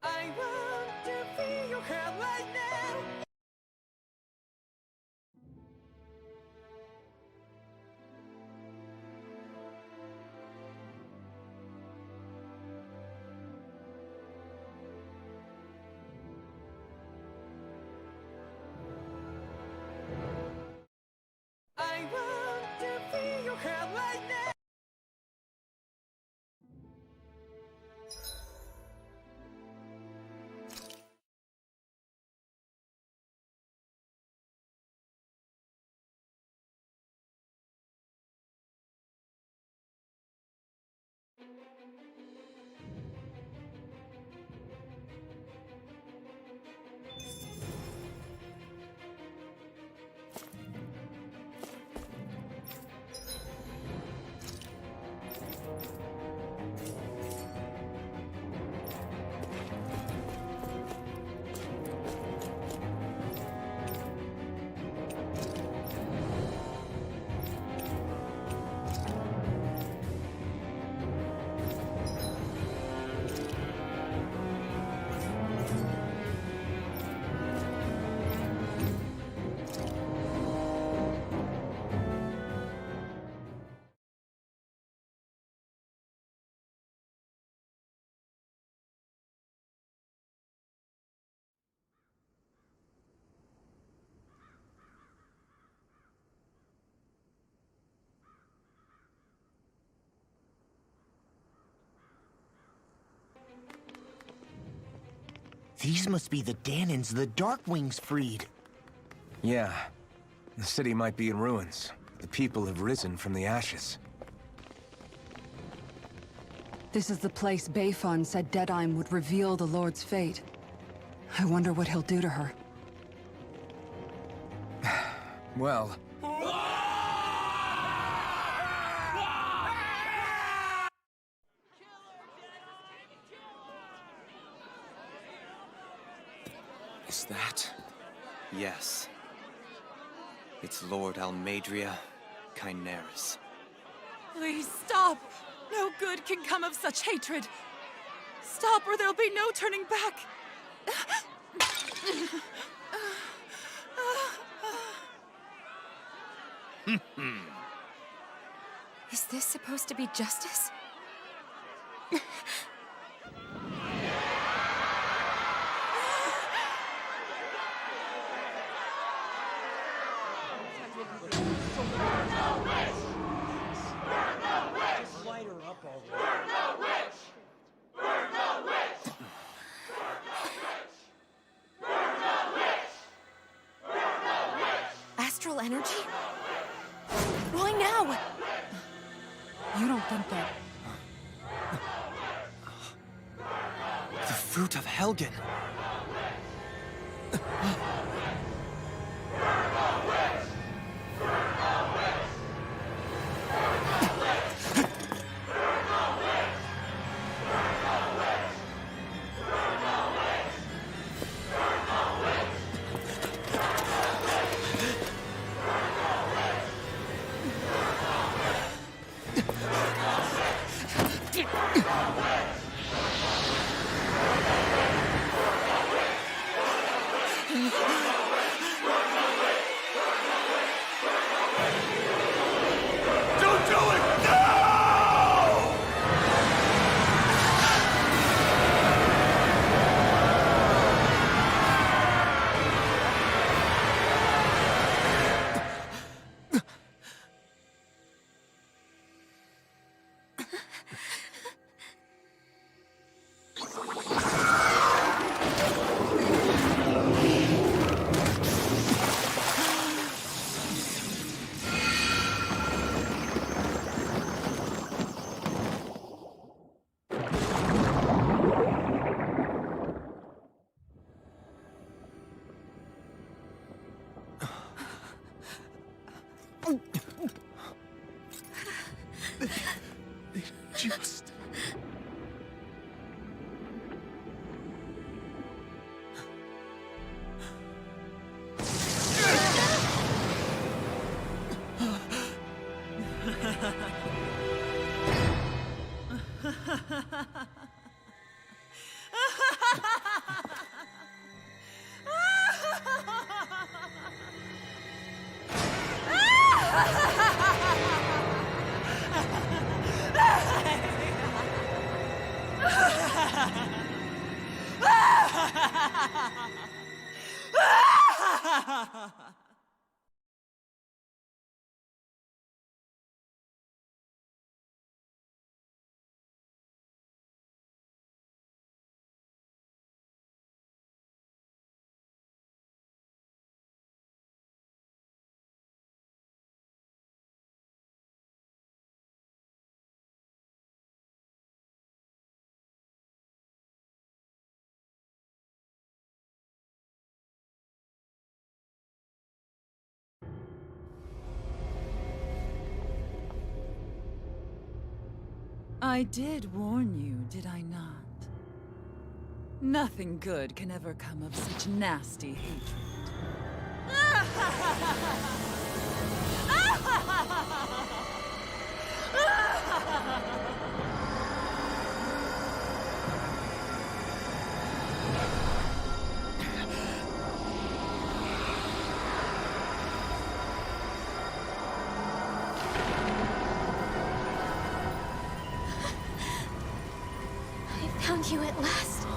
I want to feel your hair right now. I want to feel your hair right now. These must be the Danans the Darkwings freed. Yeah. The city might be in ruins. The people have risen from the ashes. This is the place Bayfon said Deadeye would reveal the Lord's fate. I wonder what he'll do to her. Well... Is that? Yes. It's Lord Almadria Kynaris. Please stop! No good can come of such hatred. Stop or there'll be no turning back. Is this supposed to be justice? Astral energy? Why now? You don't think that... The fruit of Helgen! Just... I did warn you, did I not? Nothing good can ever come of such nasty hatred. I found you at last.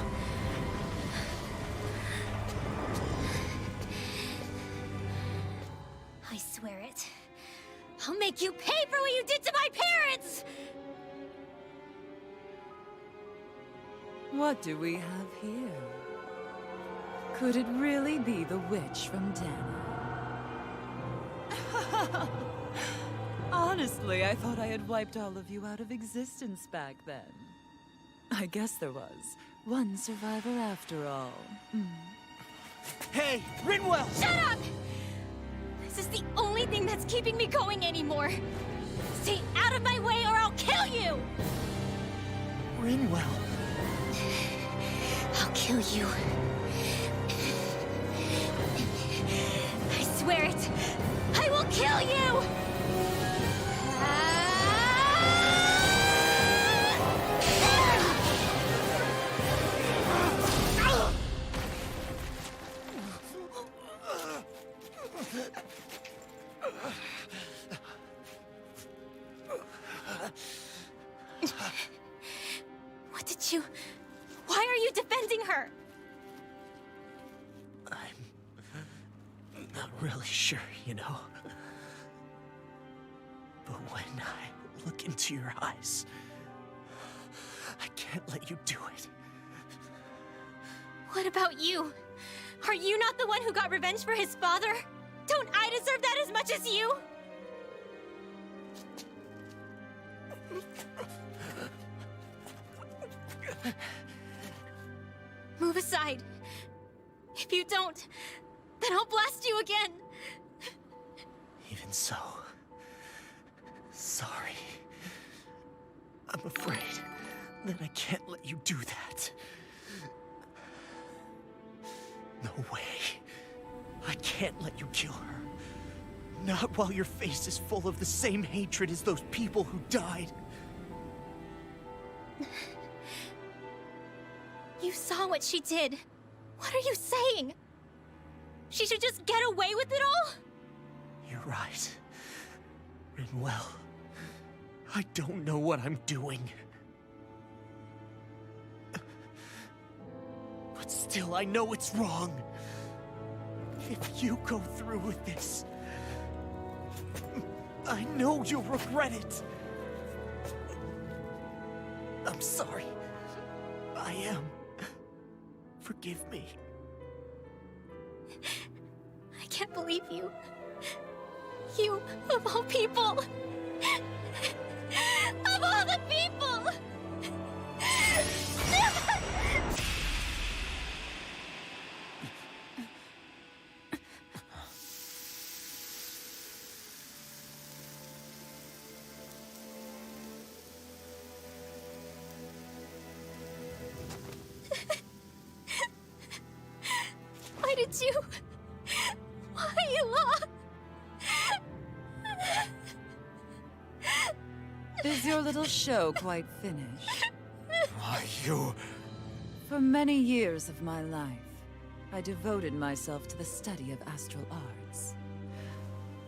I swear it. I'll make you pay for what you did to my parents! What do we have here? Could it really be the witch from Dana? Honestly, I thought I had wiped all of you out of existence back then. I guess there was one survivor after all. Hey, Rinwell! Shut up! This is the only thing that's keeping me going anymore. Stay out of my way or I'll kill you! Rinwell. I'll kill you. I swear it. I will kill you! What did you... Why are you defending her? I'm not really sure, you know. But when I look into your eyes, I can't let you do it. What about you? Are you not the one who got revenge for his father? Don't I deserve that as much as you? Move aside. If you don't, then I'll blast you again. Even so, sorry. I'm afraid that I can't let you do that. No way. I can't let you kill her. Not while your face is full of the same hatred as those people who died. You saw what she did. What are you saying? She should just get away with it all? You're right. Rinwell, I don't know what I'm doing. But still, I know it's wrong. If you go through with this, I know you'll regret it. I'm sorry. I am. Forgive me. I can't believe you. You, of all people. Of all the people! Why did you... Why you lost? Is your little show quite finished? Why, you... For many years of my life, I devoted myself to the study of astral arts.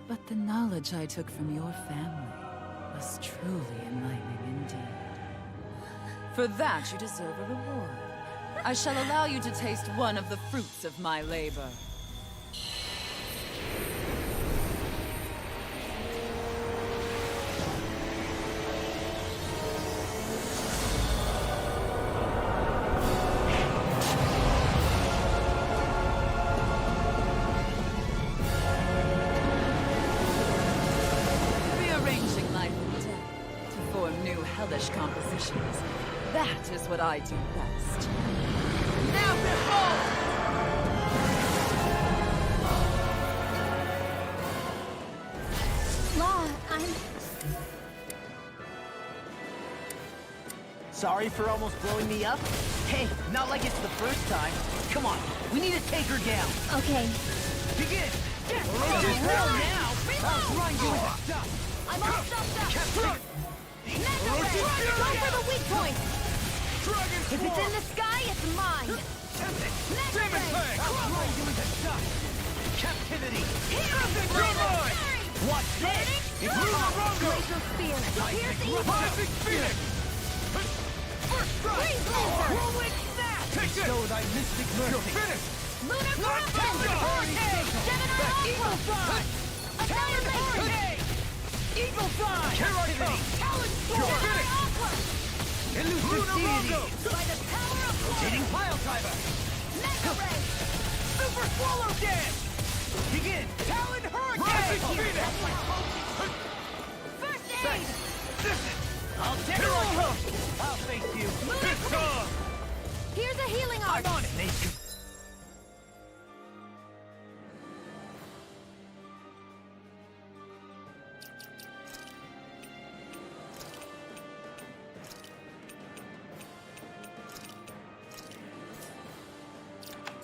But the knowledge I took from your family was truly enlightening indeed. For that, you deserve a reward. I shall allow you to taste one of the fruits of my labor. Rearranging life and death to form new hellish compositions. That is what I do best. Now behold! Law, Sorry for almost blowing me up? Hey, not like it's the first time. Come on, we need to take her down. Okay. Begin! Yes! Reload! Now! I'll grind you into dust! I'm all stuffed up! Mega Ray! Go for the weak point! If it's in the sky, it's mine! Mega Ray! I'll grind you into dust! Captivity! Watch this! It's Glacial Spear! Here's the Plastic Phoenix! First strike! Freeze Lancer! Whirlwind Snap! Bestow thy mystic mercy! You're finished! Lunar Corruption! Gemini Eagle Aqua! Fly! Annihilation! Eagle Fly! Captivity! Talon You're Storm! finished! Aqua! Elusive Deity! By the power of Rotating water! Pile Driver! Mega Ray! Super Swallow Dance! Begin! Talon Hurricane! Phoenix! First aid! I'll take it! I'll face you! It's on! Here's a healing I'm art! on it!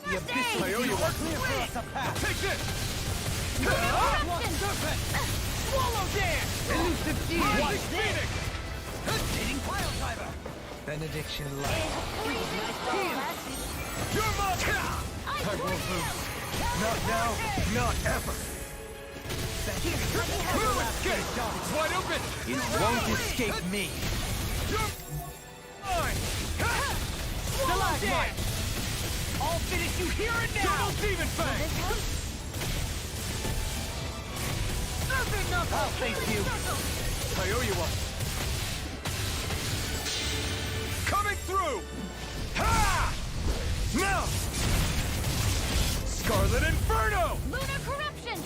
The abyss I owe you one. Clear for us a path. Take this! Corruption! Swallow Dance! Elusive Deity! Watch Phoenix! Rotating Pile Driver! Benediction Light. You're mine! I won't swing lose. you! Not now, not ever! Blue escape! It's wide open! It won't escape me! You're mine! Swallow Dance! I'll finish you here and now! Double Demon Fang! Serpent Knuckle! I'll face you! I owe you one! Coming through! Ha! Now! Scarlet Inferno! Lunar Corruption!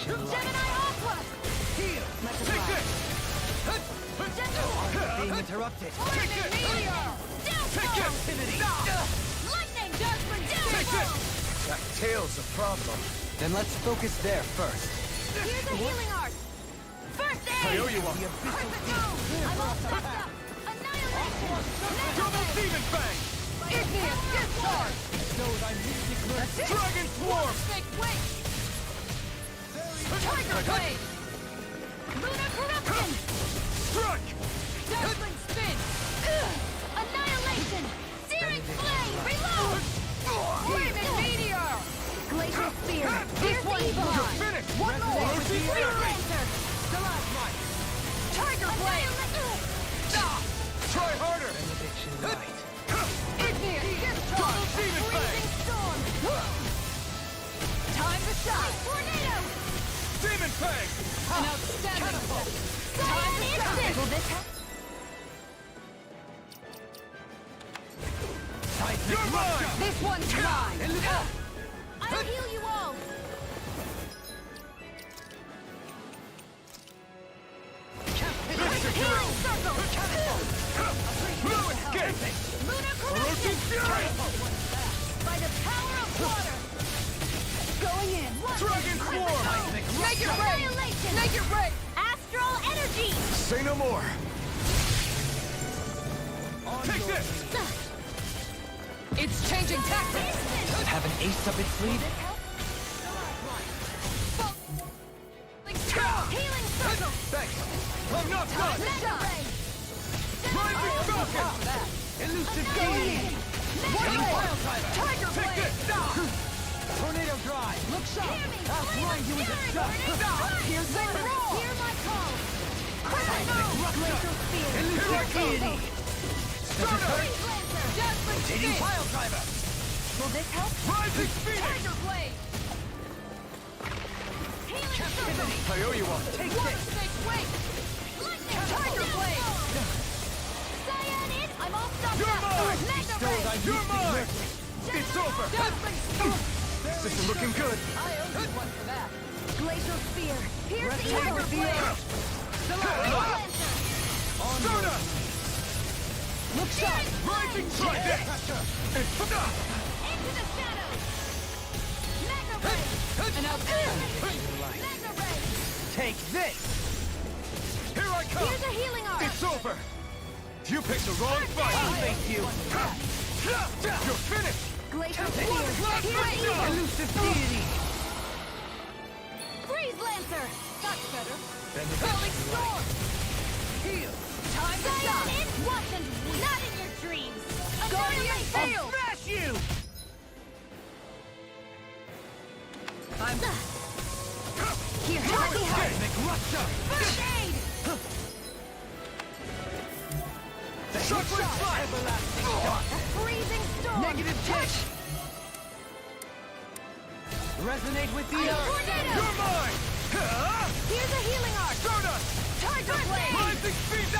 Gemini Aqua! Heal! Take this! Being interrupted! Take this! Meteor! Take Downfall! captivity! Lightning Judgment! Take Downfall! this! That tail's a problem. Then let's focus there first. Here's a healing art! First aid! I owe you one. Perfect move! I'm all stuffed up! Annihilation! Double Demon Fang! Igneous Discharge! Dragon Swarm! Snake Wake! Tiger Blade! Lunar Corruption! Strike! Dazzling Spin! Annihilation! Searing Flame! Reload! Flaming Meteor! Glacial Spear! Here's the Evil You're Eye! finished! One more! Elusive Freeze Fury! Lancer! Stalagmite! Tiger Blade! Try harder! Igneous Discharge! Double Demon Fang! Freezing Storm! Time to shine! Tornado! Demon Fang! An outstanding step! Time to shine! Will this help? You're mine! This one's mine! I'll heal you all! Healing Circle! Blue escape! Lunar Roaching Fury! By the power of water! Going in! Dragon Swarm! Make it rain! Make it rain! Astral Energy! Say no more! Take this! It's changing tactics! Does it have an ace up its sleeve? Healing Circle! Thanks! I'm not done! Mega Ray! Rising Falcon! Elusive Deity! Mega Ray! Tiger Take Blade! this! Tornado Drive! Look sharp! I'll grind you into dust! Here's the roll! Hear my call! Perfect move! Glacial Spear! Elusive Deity! Freeze Lancer! Dazzling Spin! Pile Driver! Will this help? Rising Phoenix! Tiger Blade! Healing Circle! I owe you one! Take Water this! Snake Wake! Lightning Tiger Blade! Cyanid! I'm all stuffed You're up! mine! Mega Ray! You're mine! It's over! Dazzling Storm! This isn't looking good! I owe you one for that. Glacial Spear! Here's the Take Evil with the Blade! arrow! Freeze Lancer! Soda! Look sharp! Rising Trident! Into the shadows! this! Here I come! Here's a healing art! It's over! You picked the wrong fight! I'll face you! You're finished! Glacial Spear! Here's evil! Elusive deity! Freeze Lancer! That's better. Bend it Hurling Storm! Heal! Time to shine! Watch and weep! Not in your dreams! Guardian Annihilate! Field! Smash you! I'm... Here, help me help! Rupture! First aid! Shuffling Fire! Everlasting Dark! A freezing storm! Negative touch! Resonate with the earth! Tornado! You're mine! Here's a healing art! Stardust! Tiger Blade! Rising Speed!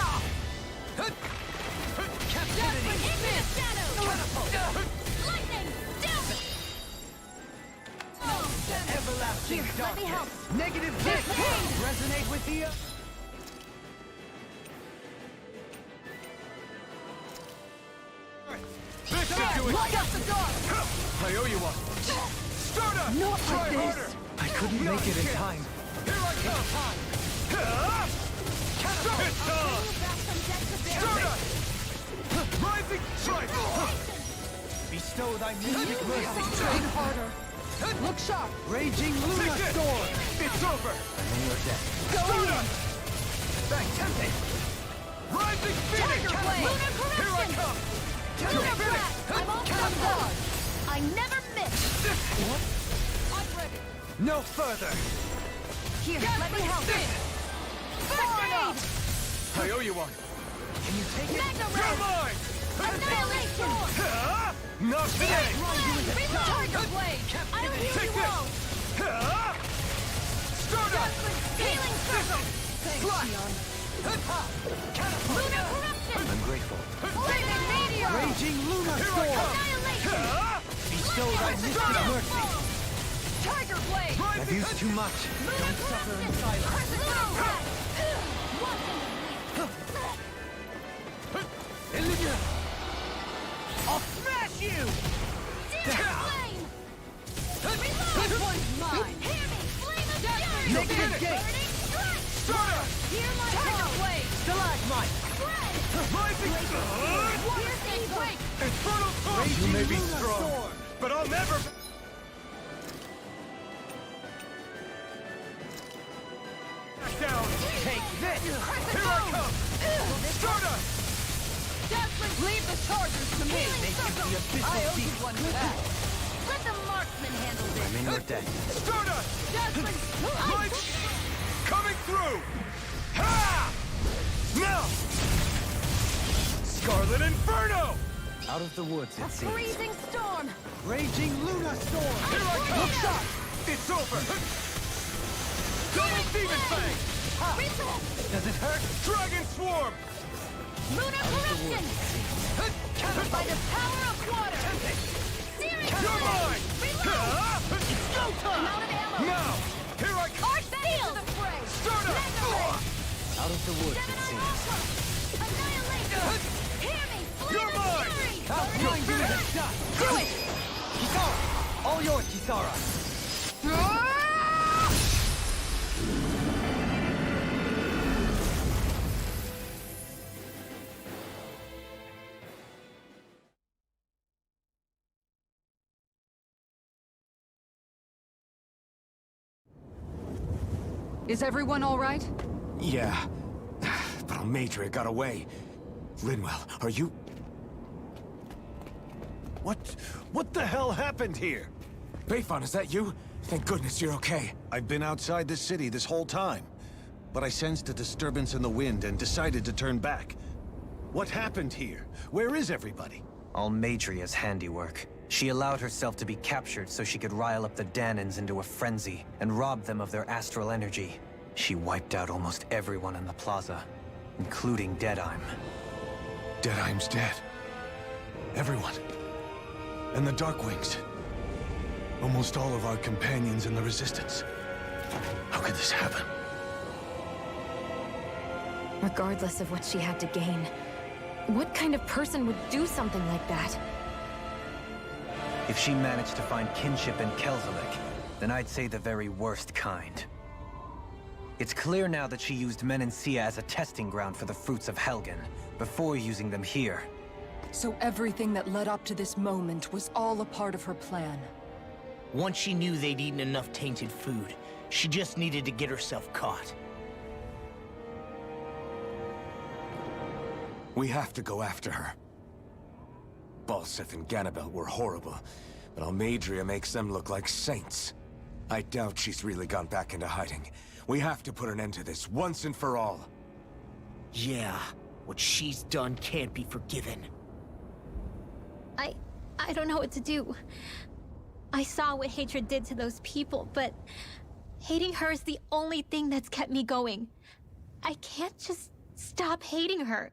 Captivity! Into the shadows! Catapult! Lightning! Down! Everlasting Here, let me help. Negative hit! Aid! Resonate with the earth! This should do it! Look out the dark! I owe you one! Stardust! Not Try like this. harder! I couldn't make it in time. Here I come! Catapult! It's done! Back from death to burial. Stardust! Rising Strike! Bestow thy mystic mercy! Train harder. Look sharp. Raging Luna Storm! It's over! I'm in your debt. Stardust! Thank tempting! Rising Phoenix! Tiger Blade! Lunar Here I Corruption! come! Lunar Blast! I'm all Catapult! I never miss! What? I'm ready. No further! Here, let me help. First aid! I owe you one! Can you take it? Mega You're Red! mine! Annihilation! Not today! Reload! Tiger Blade! I don't heal Take you this! all! Stardust! Healing Circle! Lunar Corruption! I'm grateful. Lightning Meteor! Raging Luna Here I Storm! come! Annihilation! Bestow thy mystic mercy! Tiger Blade! I've used too much. Lunar Suffer in Corruption! silence. Lunar Red! Watch and Olivia! I'll smash you! Searing Flame! Reload! This one's mine. Hear me! Flame of Fury! Negative gate! Burning Strike! Stardust! Hear my Tiger call! Blade. Stalagmite! Spread! Rising Piercing Quake! Infernal Torch! You may be strong, but I'll never... Back down! Take this! Here I come! Stardust! Dazzling! Leave the chargers to me. Healing Circle! I owe you one back. Let the marksman handle this! I'm in your debt. Stardust! Dazzling! Light! Coming through! Ha! Now! Scarlet Inferno! Out of the woods, it seems. Freezing Storm! Raging Luna Storm! Here I come! Look sharp! It's over! Double Demon Fang! Resist! Does it hurt? Dragon Swarm! Lunar Corruption! By the power of water! Searing You're Flame! mine! Reload! It's go I'm time! out of ammo! Now! Here I come! Arch Field! Stardust! Out of the woods, it Gemini seems. Alpha! Annihilation! Hear me! You're Flame of mine! Fury! I'll blind you with a shot! Do it! Kisara! All yours, Kisara! Is everyone all right? Yeah. But Almeidrea got away. Linwell, are you... What the hell happened here? Bayfon, is that you? Thank goodness you're okay. I've been outside the city this whole time, but I sensed a disturbance in the wind and decided to turn back. What happened here? Where is everybody? Almeidrea's handiwork. She allowed herself to be captured so she could rile up the Danans into a frenzy and rob them of their astral energy. She wiped out almost everyone in the plaza, including Deadheim. Deadheim's dead. Everyone. And the Darkwings. Almost all of our companions in the Resistance. How could this happen? Regardless of what she had to gain, what kind of person would do something like that? If she managed to find kinship in Kelzelik, then I'd say the very worst kind. It's clear now that she used Menancia as a testing ground for the fruits of Helgen, before using them here. So everything that led up to this moment was all a part of her plan. Once she knew they'd eaten enough tainted food, she just needed to get herself caught. We have to go after her. Balseth and Ganabel were horrible, but Almeidrea makes them look like saints. I doubt she's really gone back into hiding. We have to put an end to this, once and for all. Yeah, what she's done can't be forgiven. I don't know what to do. I saw what hatred did to those people, but hating her is the only thing that's kept me going. I can't just stop hating her.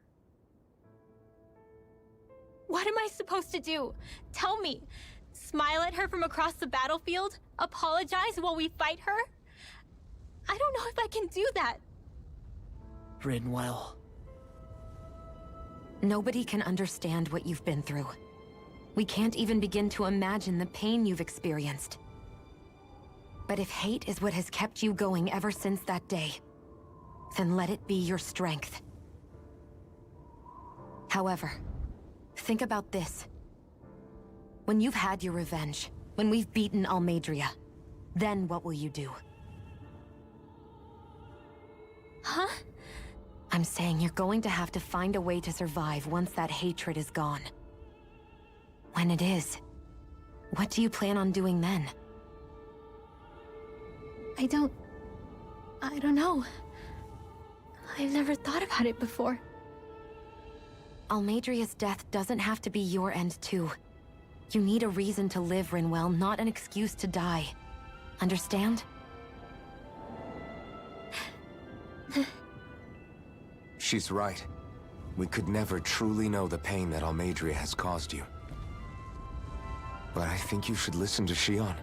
What am I supposed to do? Tell me. Smile at her from across the battlefield? Apologize while we fight her? I don't know if I can do that. Rinwell. Nobody can understand what you've been through. We can't even begin to imagine the pain you've experienced. But if hate is what has kept you going ever since that day, then let it be your strength. However, think about this. When you've had your revenge, when we've beaten Almeidrea, then what will you do? Huh? I'm saying you're going to have to find a way to survive once that hatred is gone. When it is, what do you plan on doing then? I don't know. I've never thought about it before. Almeidrea's death doesn't have to be your end too. You need a reason to live, Rinwell, not an excuse to die. Understand? She's right. We could never truly know the pain that Almeidrea has caused you. But I think you should listen to Shionne.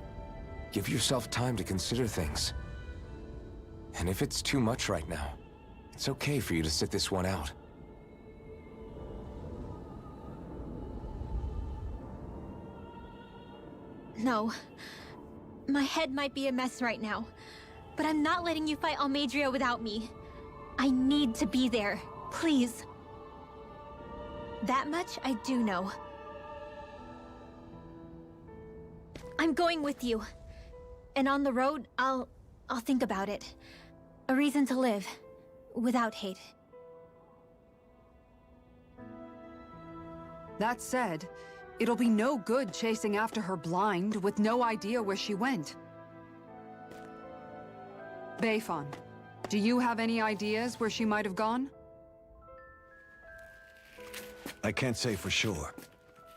Give yourself time to consider things. And if it's too much right now, it's okay for you to sit this one out. No. My head might be a mess right now, but I'm not letting you fight Almeidrea without me. I need to be there, please. That much I do know. I'm going with you. And on the road, I'll think about it. A reason to live, without hate. That said, it'll be no good chasing after her blind, with no idea where she went. Beifon, do you have any ideas where she might have gone? I can't say for sure,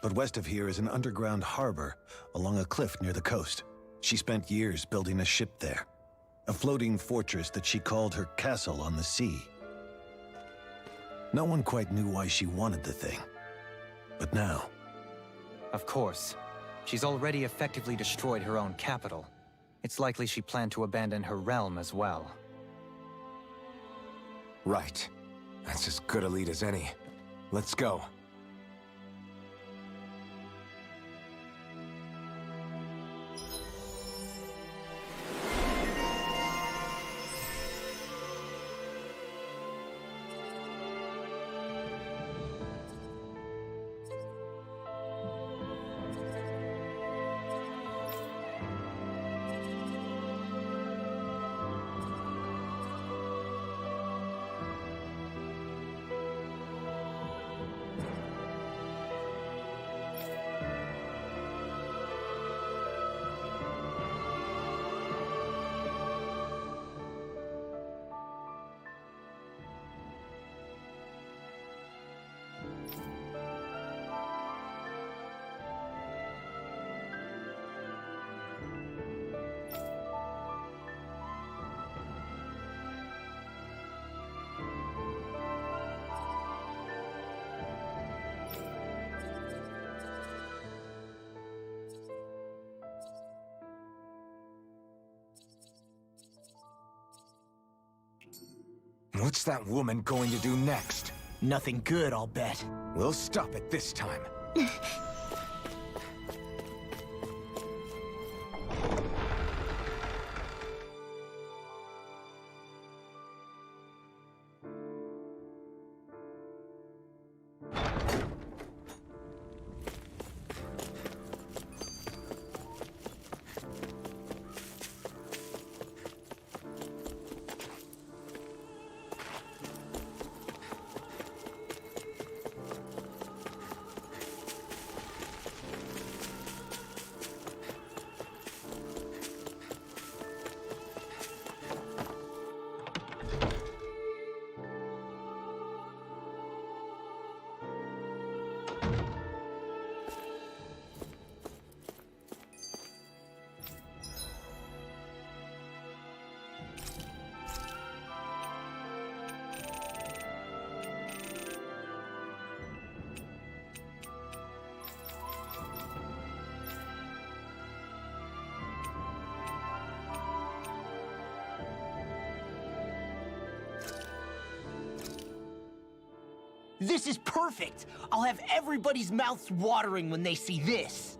but west of here is an underground harbor along a cliff near the coast. She spent years building a ship there, a floating fortress that she called her castle on the sea. No one quite knew why she wanted the thing, but now... Of course. She's already effectively destroyed her own capital. It's likely she planned to abandon her realm as well. Right. That's as good a lead as any. Let's go. What's that woman going to do next? Nothing good, I'll bet. We'll stop it this time. This is perfect! I'll have everybody's mouths watering when they see this!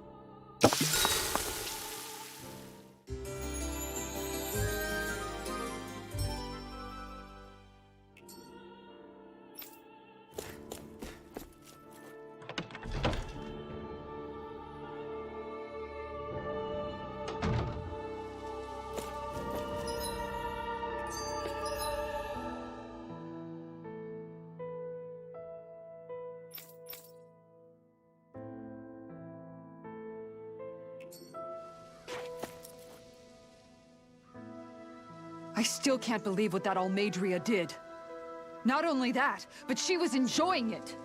I still can't believe what that Almeidrea did. Not only that, but she was enjoying it.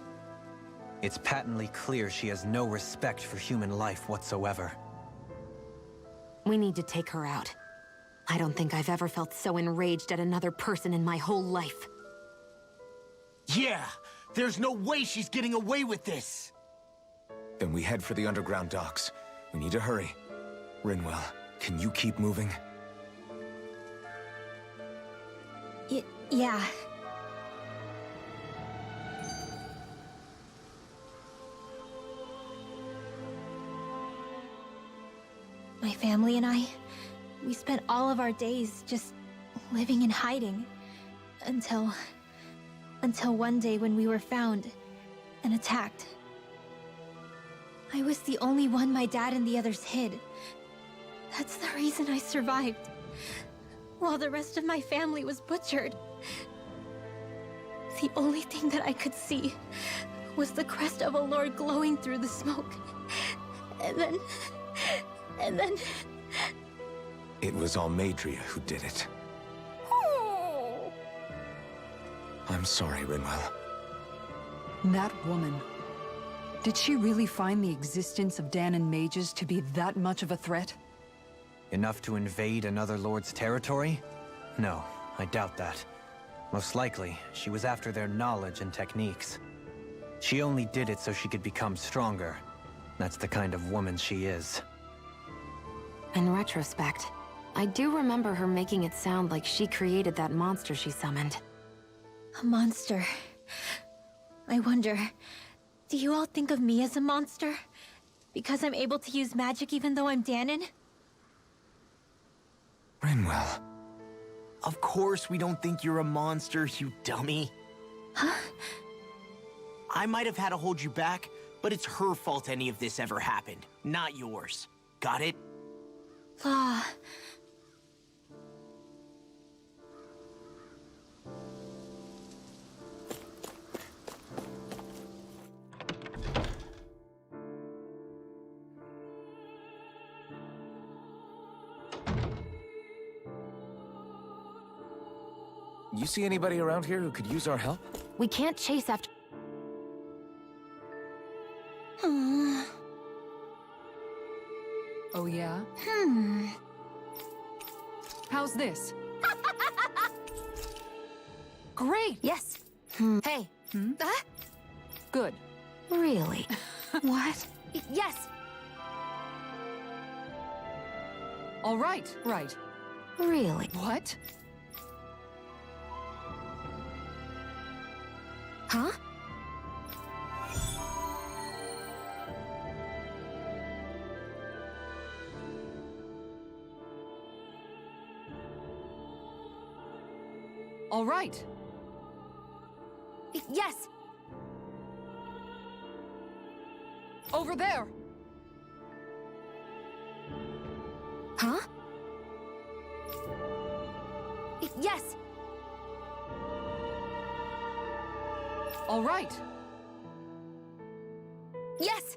It's patently clear she has no respect for human life whatsoever. We need to take her out. I don't think I've ever felt so enraged at another person in my whole life. Yeah! There's no way she's getting away with this! Then we head for the underground docks. We need to hurry. Rinwell, can you keep moving? Yeah. My family and I, we spent all of our days just living in hiding. Until one day when we were found and attacked. I was the only one my dad and the others hid. That's the reason I survived. While the rest of my family was butchered. The only thing that I could see was the crest of a lord glowing through the smoke. And then... It was Almeidrea who did it. Oh. I'm sorry, Rinwell. That woman. Did she really find the existence of Dahnan mages to be that much of a threat? Enough to invade another lord's territory? No, I doubt that. Most likely, she was after their knowledge and techniques. She only did it so she could become stronger. That's the kind of woman she is. In retrospect, I do remember her making it sound like she created that monster she summoned. A monster. I wonder, do you all think of me as a monster? Because I'm able to use magic even though I'm Dahnan? Rinwell. Of course we don't think you're a monster, you dummy. Huh? I might have had to hold you back, but it's her fault any of this ever happened, not yours. Got it? Law. You see anybody around here who could use our help? We can't chase after... Oh yeah? How's this? Great! Yes. Hey. Good. Really? What? Yes! All right, right. Really? What? Huh? All right. Yes! Over there! Huh? Yes! All right. Yes!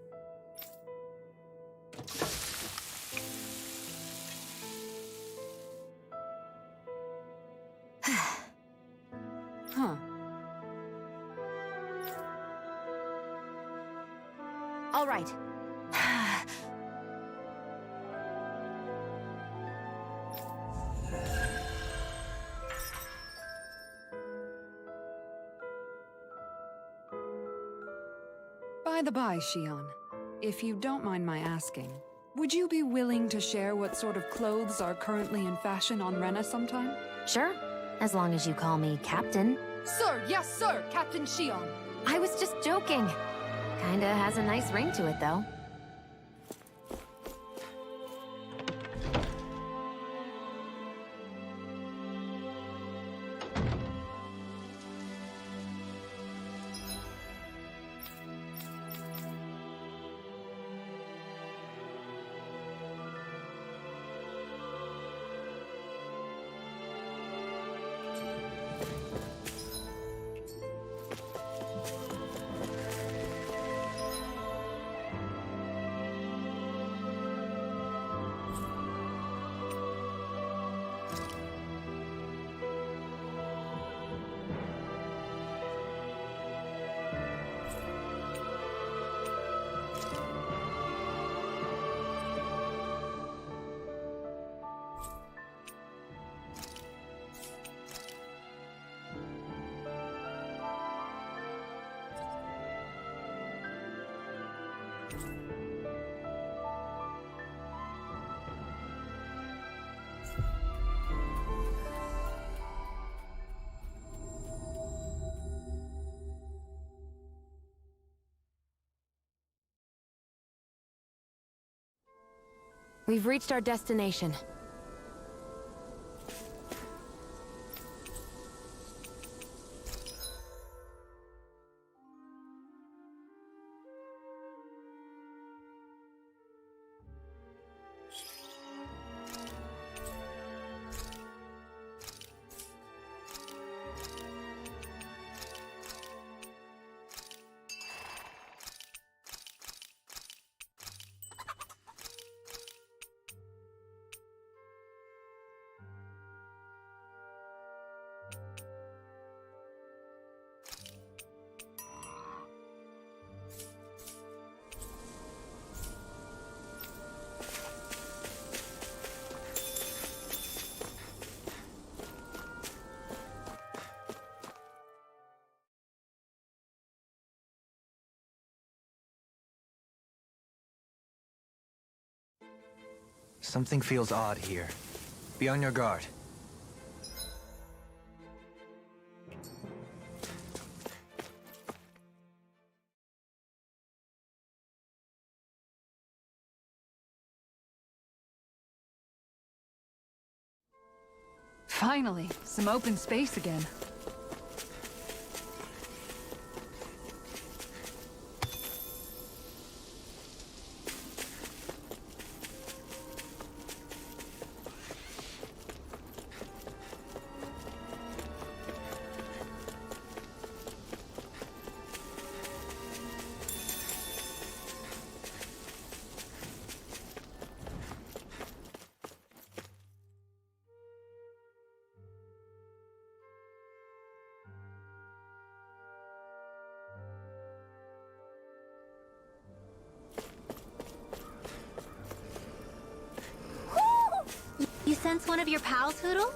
Huh. All right. By the by, Xion, if you don't mind my asking, would you be willing to share what sort of clothes are currently in fashion on Rena sometime? Sure, as long as you call me Captain. Sir, yes, sir, Captain Xion. I was just joking. Kinda has a nice ring to it, though. We've reached our destination. Something feels odd here. Be on your guard. Finally, some open space again. You sense one of your pals, Hootle?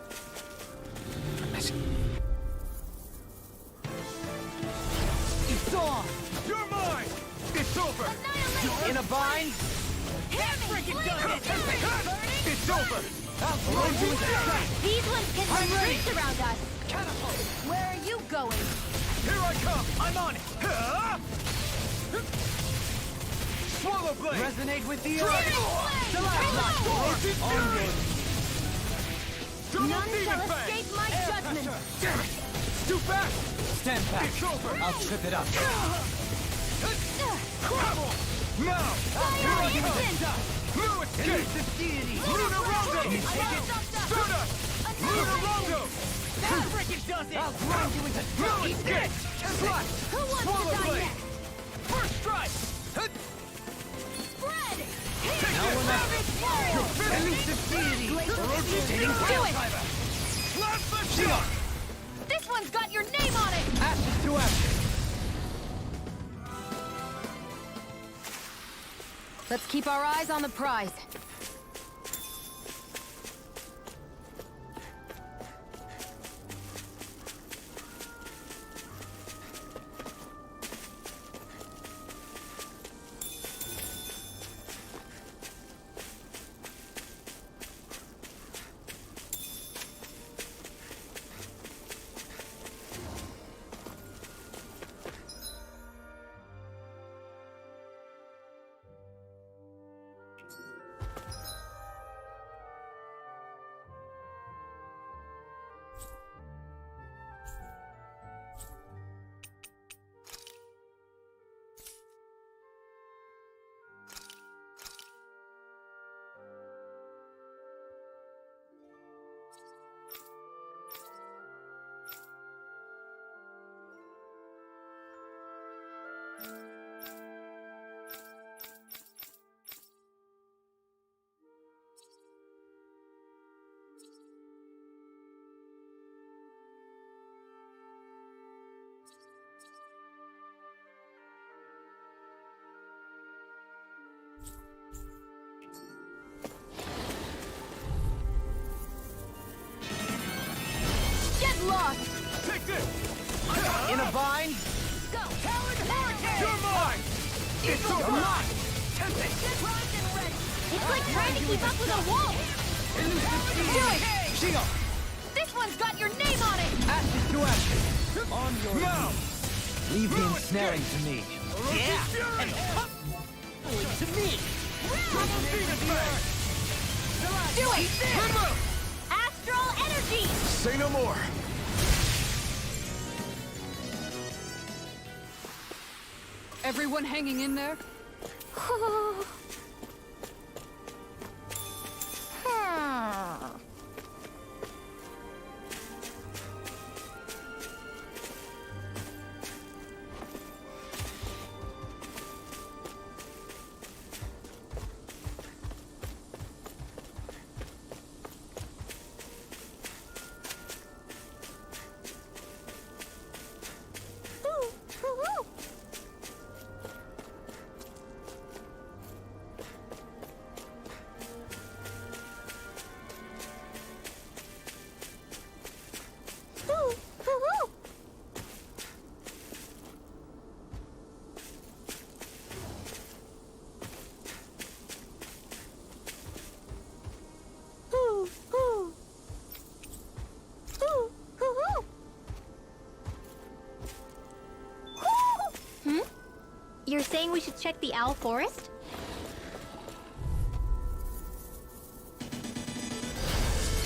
It's on! You're mine! It's over! You're in a bind? That freaking does it! It's over! I'll throw you into sight! These ones can I'm run ready. rings around us! Catapult! Where are you going? Here I come! I'm on it! Swallow blade! Resonate with the earth! None shall escape my judgment! Too fast! Stand back. It's over! I'll trip it up. Now! Fire instant! No escape! Luna Rondo! Stardust! Luna Rondo! That freaking does it! I'll grind you into dust! No escape! Slash! Who wants Swallow to die blade! next? First strike! Spread! Now we're not... Elusive deity! Rotating Do it! Plasma shot! This one's got your name on it! Ashes to ashes! Let's keep our eyes on the prize. lost! Take this! In a bind? Go! Talon Hurricane! You're mine! It's over! Mine! It's like trying to keep up with a wolf! Do it! Shion! This one's got your name on it! Ashes to ashes! On your Now! Leave the ensnaring to me. Yeah! And to me! Double Demon Fang! Do it! Good move! Astral energy! Say no more! Everyone hanging in there? You're saying we should check the Owl Forest?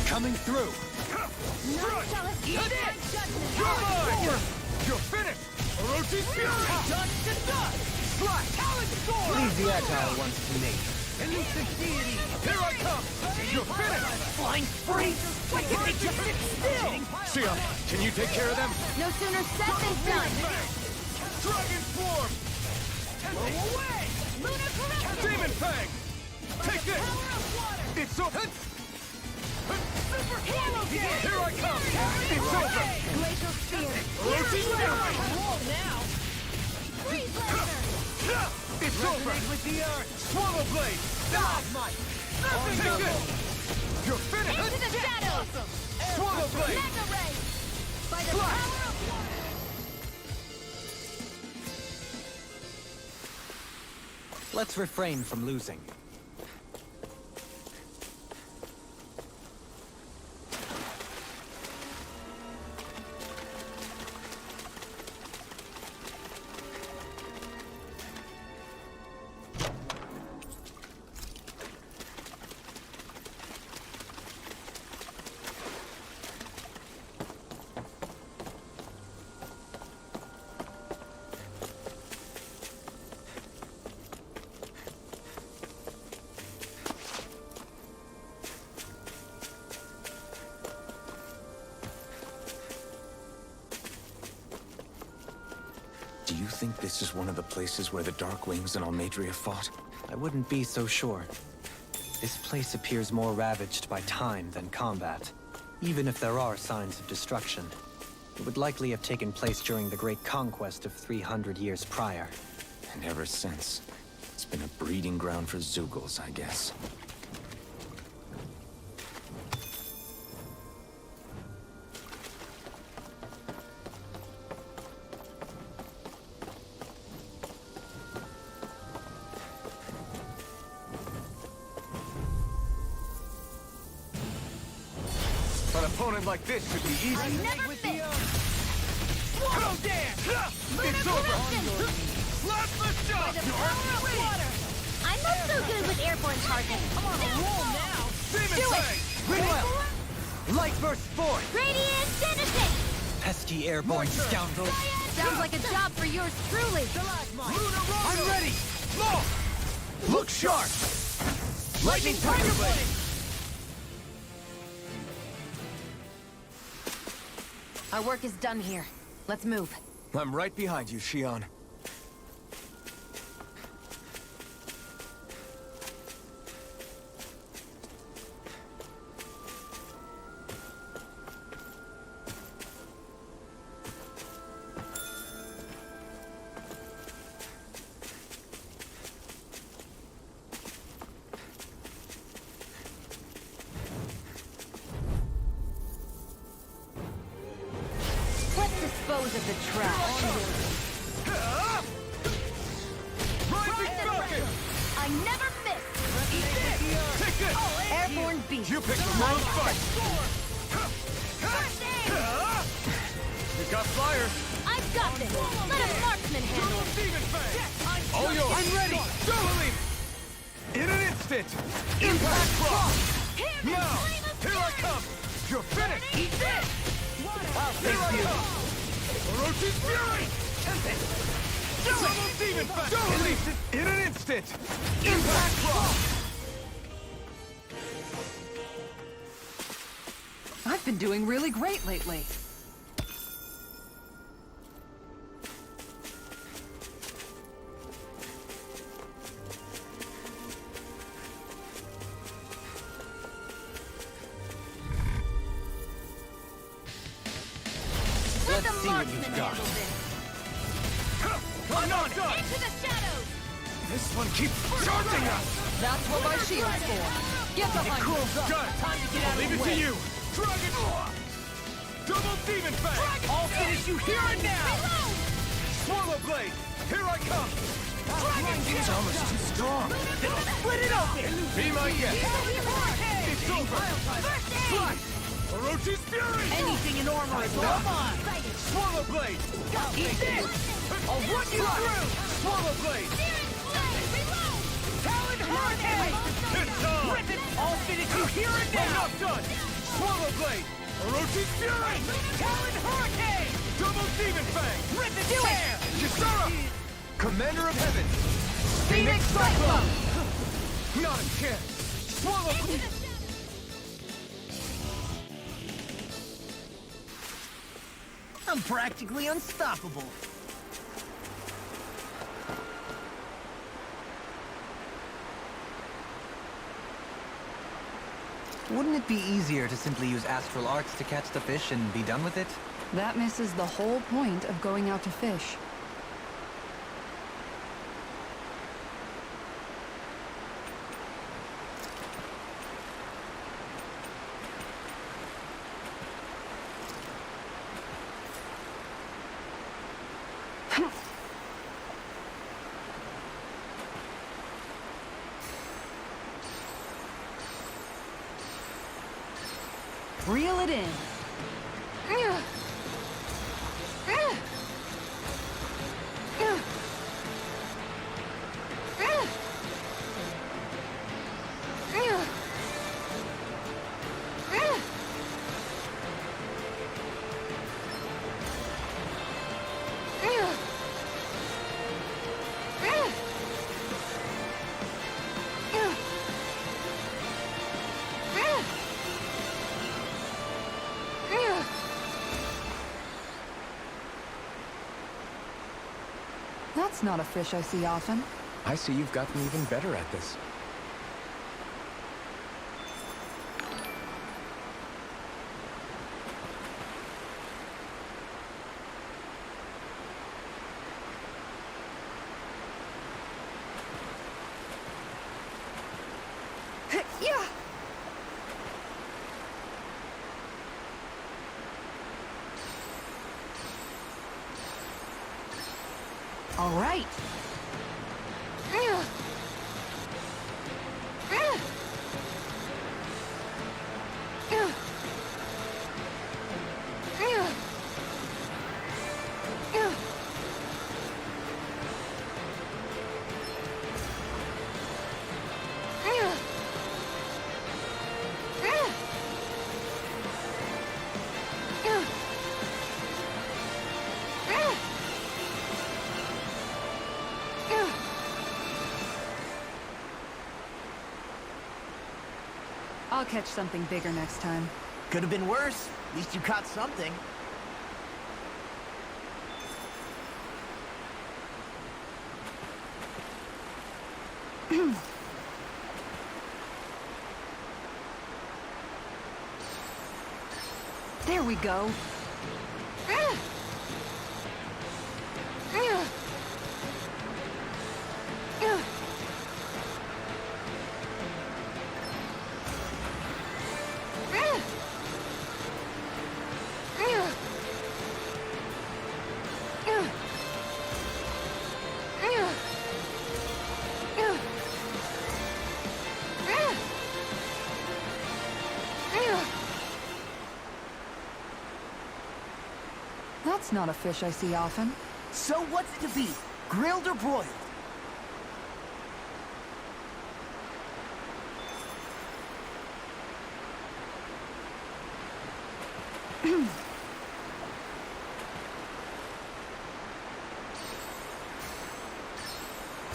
Coming through! You're mine! You're finished! Orochi's Fury! Dust to dust! Slash! Talon Sword! Leave the agile ones to me. Elusive Deity! Here I come! You're finished! Flying free! Why can't they just sit still? Shion, can you take care of them? No sooner said than done! Dragon Swarm! Go away! Lunar Corruption! Demon Fang! Take this! It's over! Super Halo Game! Here I come! It's over! Glacial Spear! Orochi's Fury! Roll now! Freeze Laser! It's over! With the earth! Swallow Blade! Dogmite! Take this! You're finished! Into the shadows! Swallow Blade! Mega Ray! By the power of water! Let's refrain from losing. Do you think this is one of the places where the Dark Wings and Almeidrea fought? I wouldn't be so sure. This place appears more ravaged by time than combat. Even if there are signs of destruction, it would likely have taken place during the Great Conquest of 300 years prior. And ever since, it's been a breeding ground for Zeugles, I guess. An opponent like this should be easy. I never fit! Go dance! It's over! Plasma shot! By the power of water! I'm not so good with airborne targets. I'm on a roll now! Demon Do it! Fang! Rinwell! Light burst forth! Radiant Genesis! Pesky airborne scoundrels! Sounds like a job for yours truly! I'm ready! Look sharp! Lightning Tiger Blade! Our work is done here. Let's move. I'm right behind you, Shion. Ironborn beast. You picked the wrong fight! You got fire! I've got this! Let a marksman handle it! Demon Fang! All yours! I'm ready! Don't believe it! In an instant! Impact Claw! Now! Here I come! You're finished! Eat this! I'll take you! Orochi's Fury! Double Demon Fang! Don't release it! In an instant! Impact Claw! I've been doing really great lately. Let the see what marksman you've got. handle this! I'm not done! Into the shadows! This one keeps charging us! That's what my shield's for. Get behind me. Got it! Time to get out I'll of leave the it way. to you! Dragon! Double Demon Fang! I'll finish you here and now! Swallow Blade! Here I come! Dragon! It's almost too strong! Split it open! Be my guest! It's over! Slash! Orochi's Fury! Anything in armor is all mine. Swallow Blade! Eat this! I'll run you through! Swallow Blade! Talon Hurricane! It's on! Rip it! I'll finish you here and I'm now. not done! Swallow Blade! Orochi's Fury! Talon Hurricane! Double Demon Fang! Rip it! Do it! Ysera! Commander of Heaven! Phoenix Cyclone! Not a chance! Swallow Blade! I'm practically unstoppable. Wouldn't it be easier to simply use astral arts to catch the fish and be done with it? That misses the whole point of going out to fish. Reel it in. That's not a fish I see often. I see you've gotten even better at this. Yeah. All right. I'll catch something bigger next time. Could have been worse. At least you caught something. There we go. That's not a fish I see often. So what's it to be? Grilled or broiled?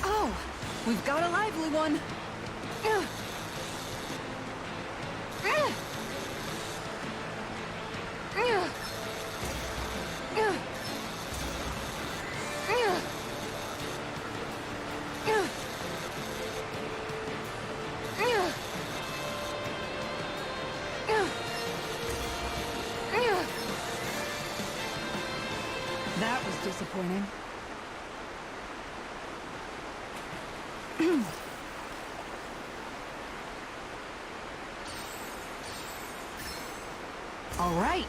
Oh, we've got a lively one. That was disappointing. All right.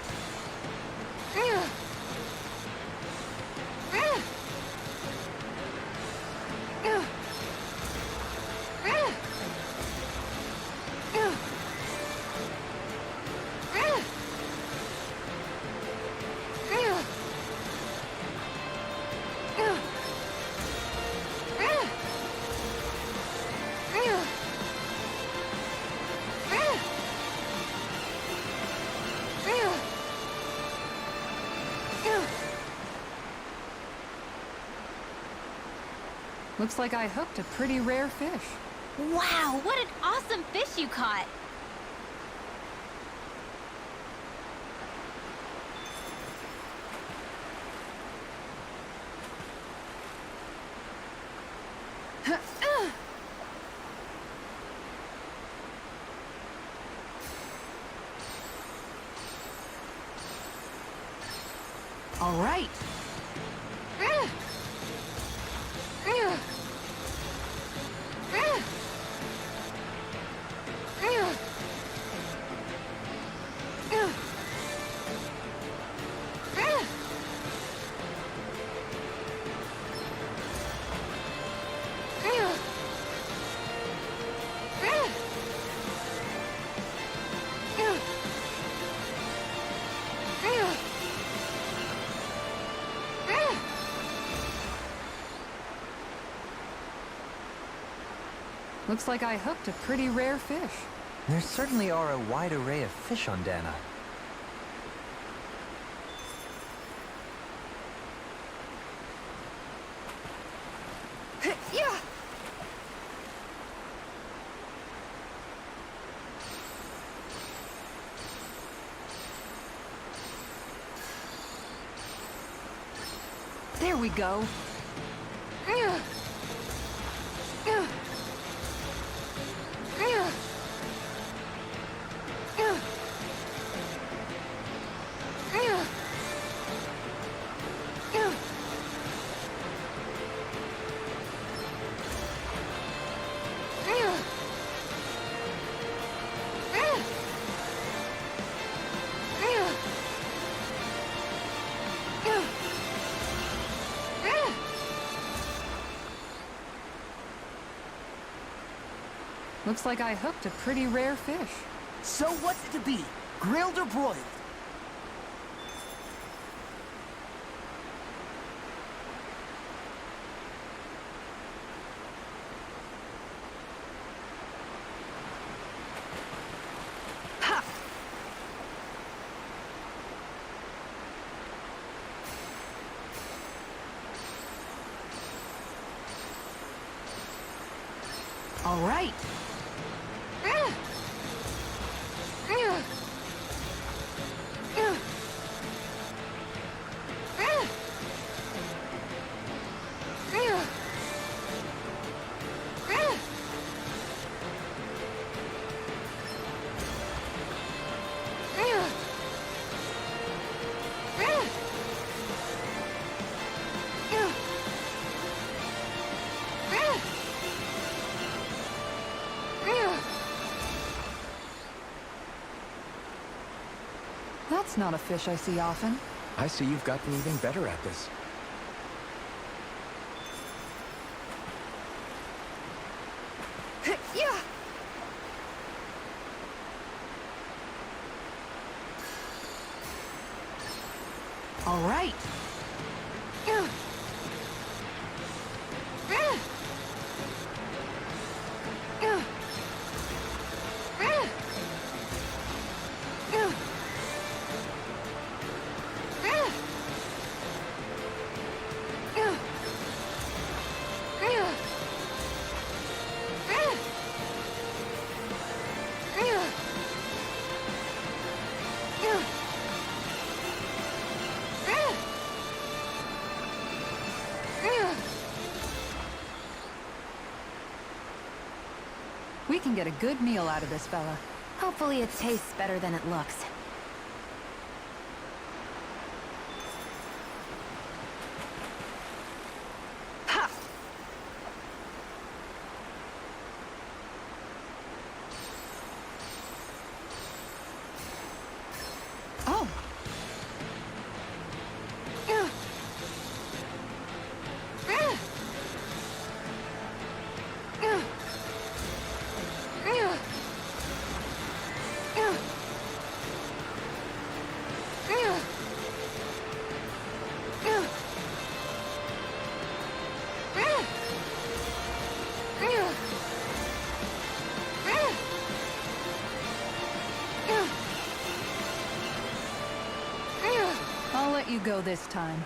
Looks like I hooked a pretty rare fish. Wow, what an awesome fish you caught! All right. Looks like I hooked a pretty rare fish. There certainly are a wide array of fish on Dana. Yeah. There we go. Looks like I hooked a pretty rare fish. So what's it to be? Grilled or broiled? Ha! All right. That's not a fish I see often. I see you've gotten even better at this. Yeah. All right. We can get a good meal out of this fella. Hopefully it tastes better than it looks. Ha! Oh! I'll let you go this time.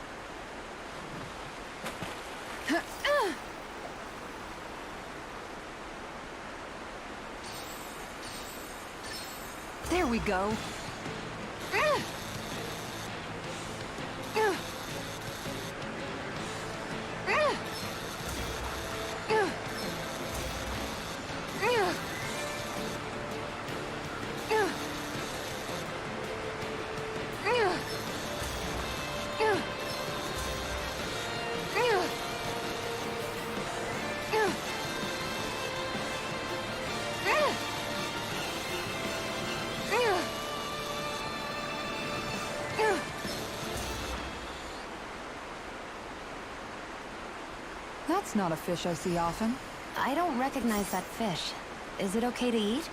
There we go. That's not a fish I see often. I don't recognize that fish. Is it okay to eat?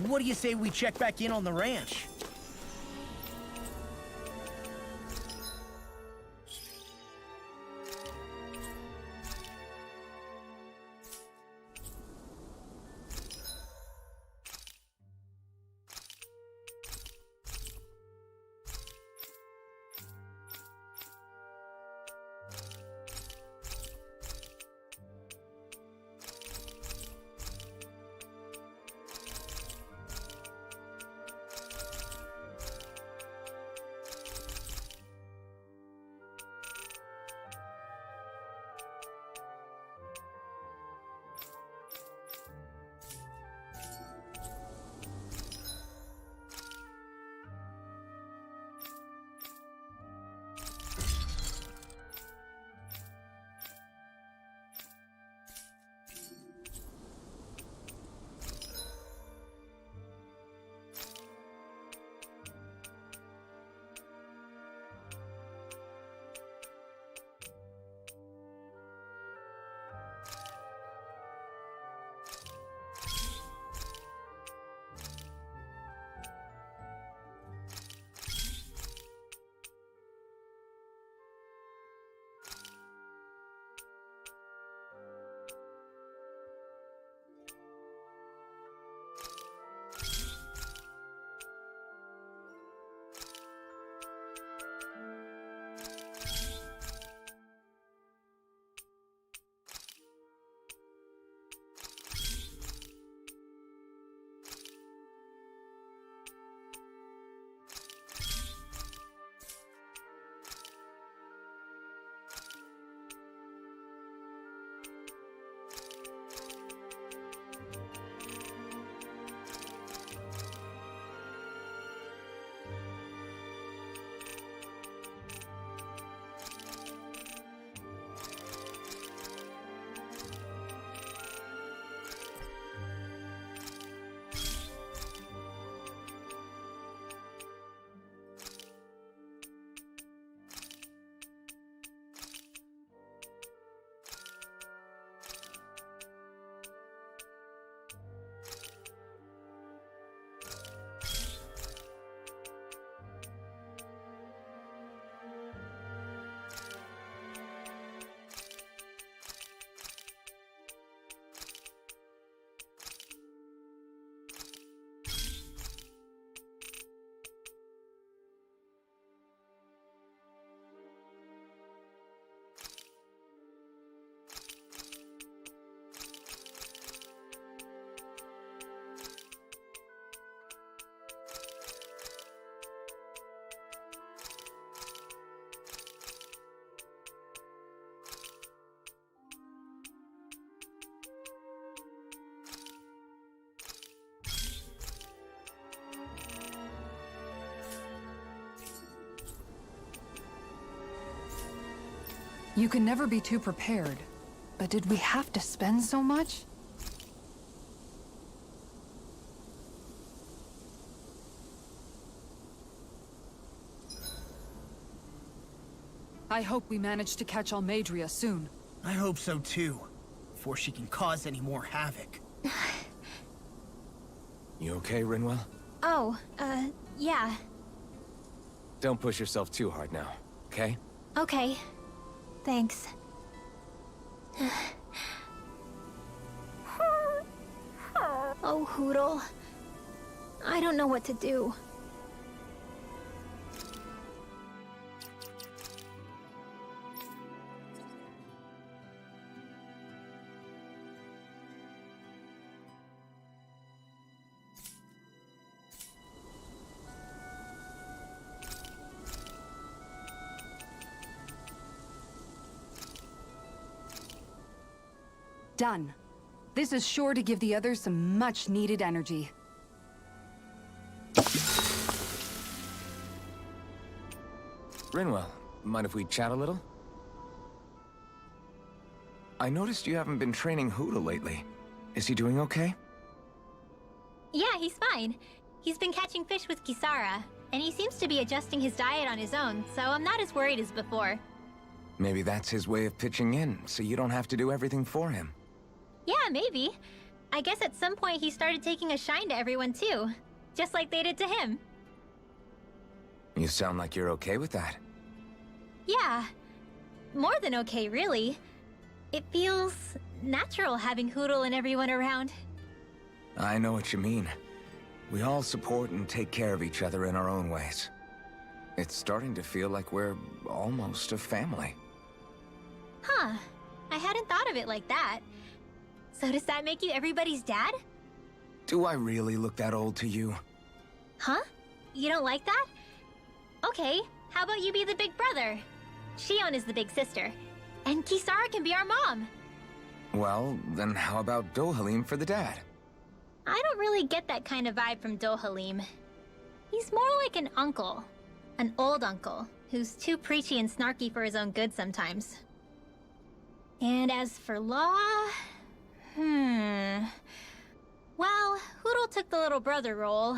What do you say we check back in on the ranch? You can never be too prepared. But did we have to spend so much? I hope we manage to catch Almeidrea soon. I hope so too, before she can cause any more havoc. You okay, Rinwell? Oh, yeah. Don't push yourself too hard now, okay? Okay. Thanks. Oh, Hootle. I don't know what to do. Done. This is sure to give the others some much-needed energy. Rinwell, mind if we chat a little? I noticed you haven't been training Hootle lately. Is he doing okay? Yeah, he's fine. He's been catching fish with Kisara, and he seems to be adjusting his diet on his own, so I'm not as worried as before. Maybe that's his way of pitching in, so you don't have to do everything for him. Yeah, maybe. I guess at some point he started taking a shine to everyone too, just like they did to him. You sound like you're okay with that. Yeah. More than okay, really. It feels natural having Hootle and everyone around. I know what you mean. We all support and take care of each other in our own ways. It's starting to feel like we're almost a family. Huh. I hadn't thought of it like that. So does that make you everybody's dad? Do I really look that old to you? Huh? You don't like that? Okay, how about you be the big brother? Shion is the big sister, and Kisara can be our mom. Well, then how about Dohalim for the dad? I don't really get that kind of vibe from Dohalim. He's more like an uncle. An old uncle, who's too preachy and snarky for his own good sometimes. And as for Law... Well, Hootle took the little brother role,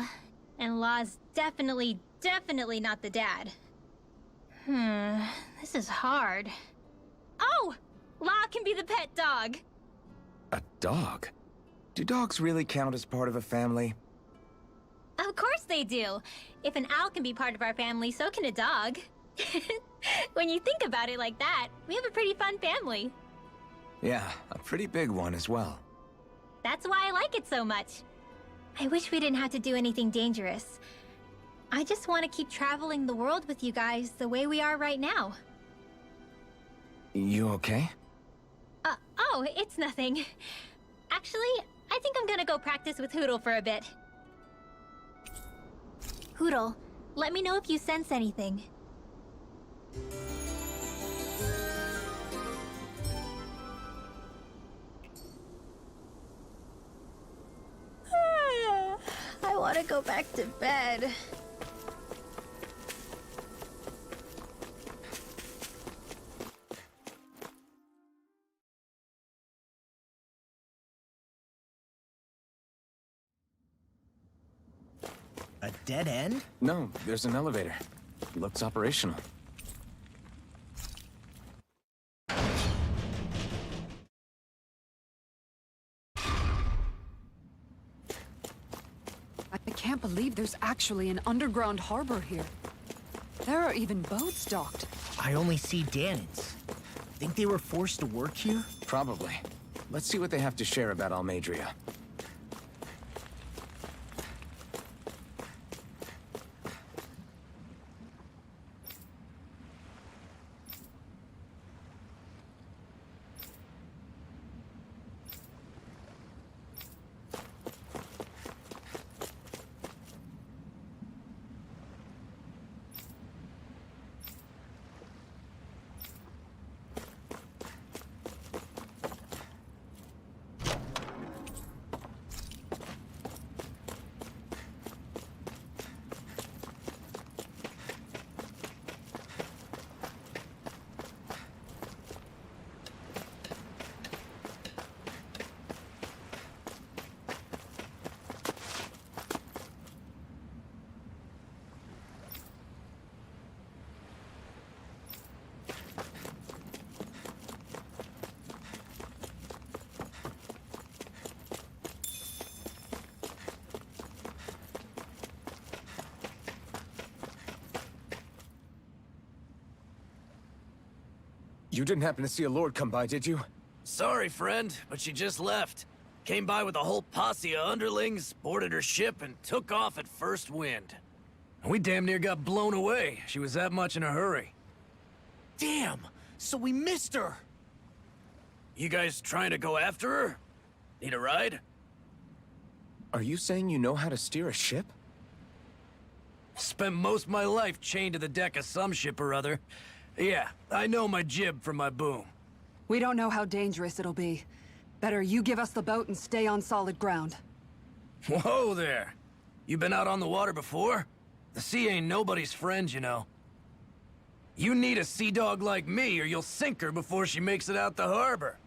and Law's definitely not the dad. This is hard. Oh! Law can be the pet dog! A dog? Do dogs really count as part of a family? Of course they do! If an owl can be part of our family, so can a dog. When you think about it like that, we have a pretty fun family. Yeah, a pretty big one as well. That's why I like it so much. I wish we didn't have to do anything dangerous. I just want to keep traveling the world with you guys the way we are right now. You okay? Oh, it's nothing. Actually, I think I'm gonna go practice with Hootle for a bit. Hootle, let me know if you sense anything. I want to go back to bed. A dead end? No, there's an elevator. Looks operational. I can't believe there's actually an underground harbor here. There are even boats docked. I only see Danans. Think they were forced to work here? Probably. Let's see what they have to share about Almeidrea. You didn't happen to see a lord come by, did you? Sorry, friend, but she just left. Came by with a whole posse of underlings, boarded her ship, and took off at first wind. We damn near got blown away. She was that much in a hurry. Damn! So we missed her! You guys trying to go after her? Need a ride? Are you saying you know how to steer a ship? Spent most of my life chained to the deck of some ship or other. Yeah, I know my jib from my boom. We don't know how dangerous it'll be. Better you give us the boat and stay on solid ground. Whoa there! You been out on the water before? The sea ain't nobody's friend, you know. You need a sea dog like me, or you'll sink her before she makes it out the harbor.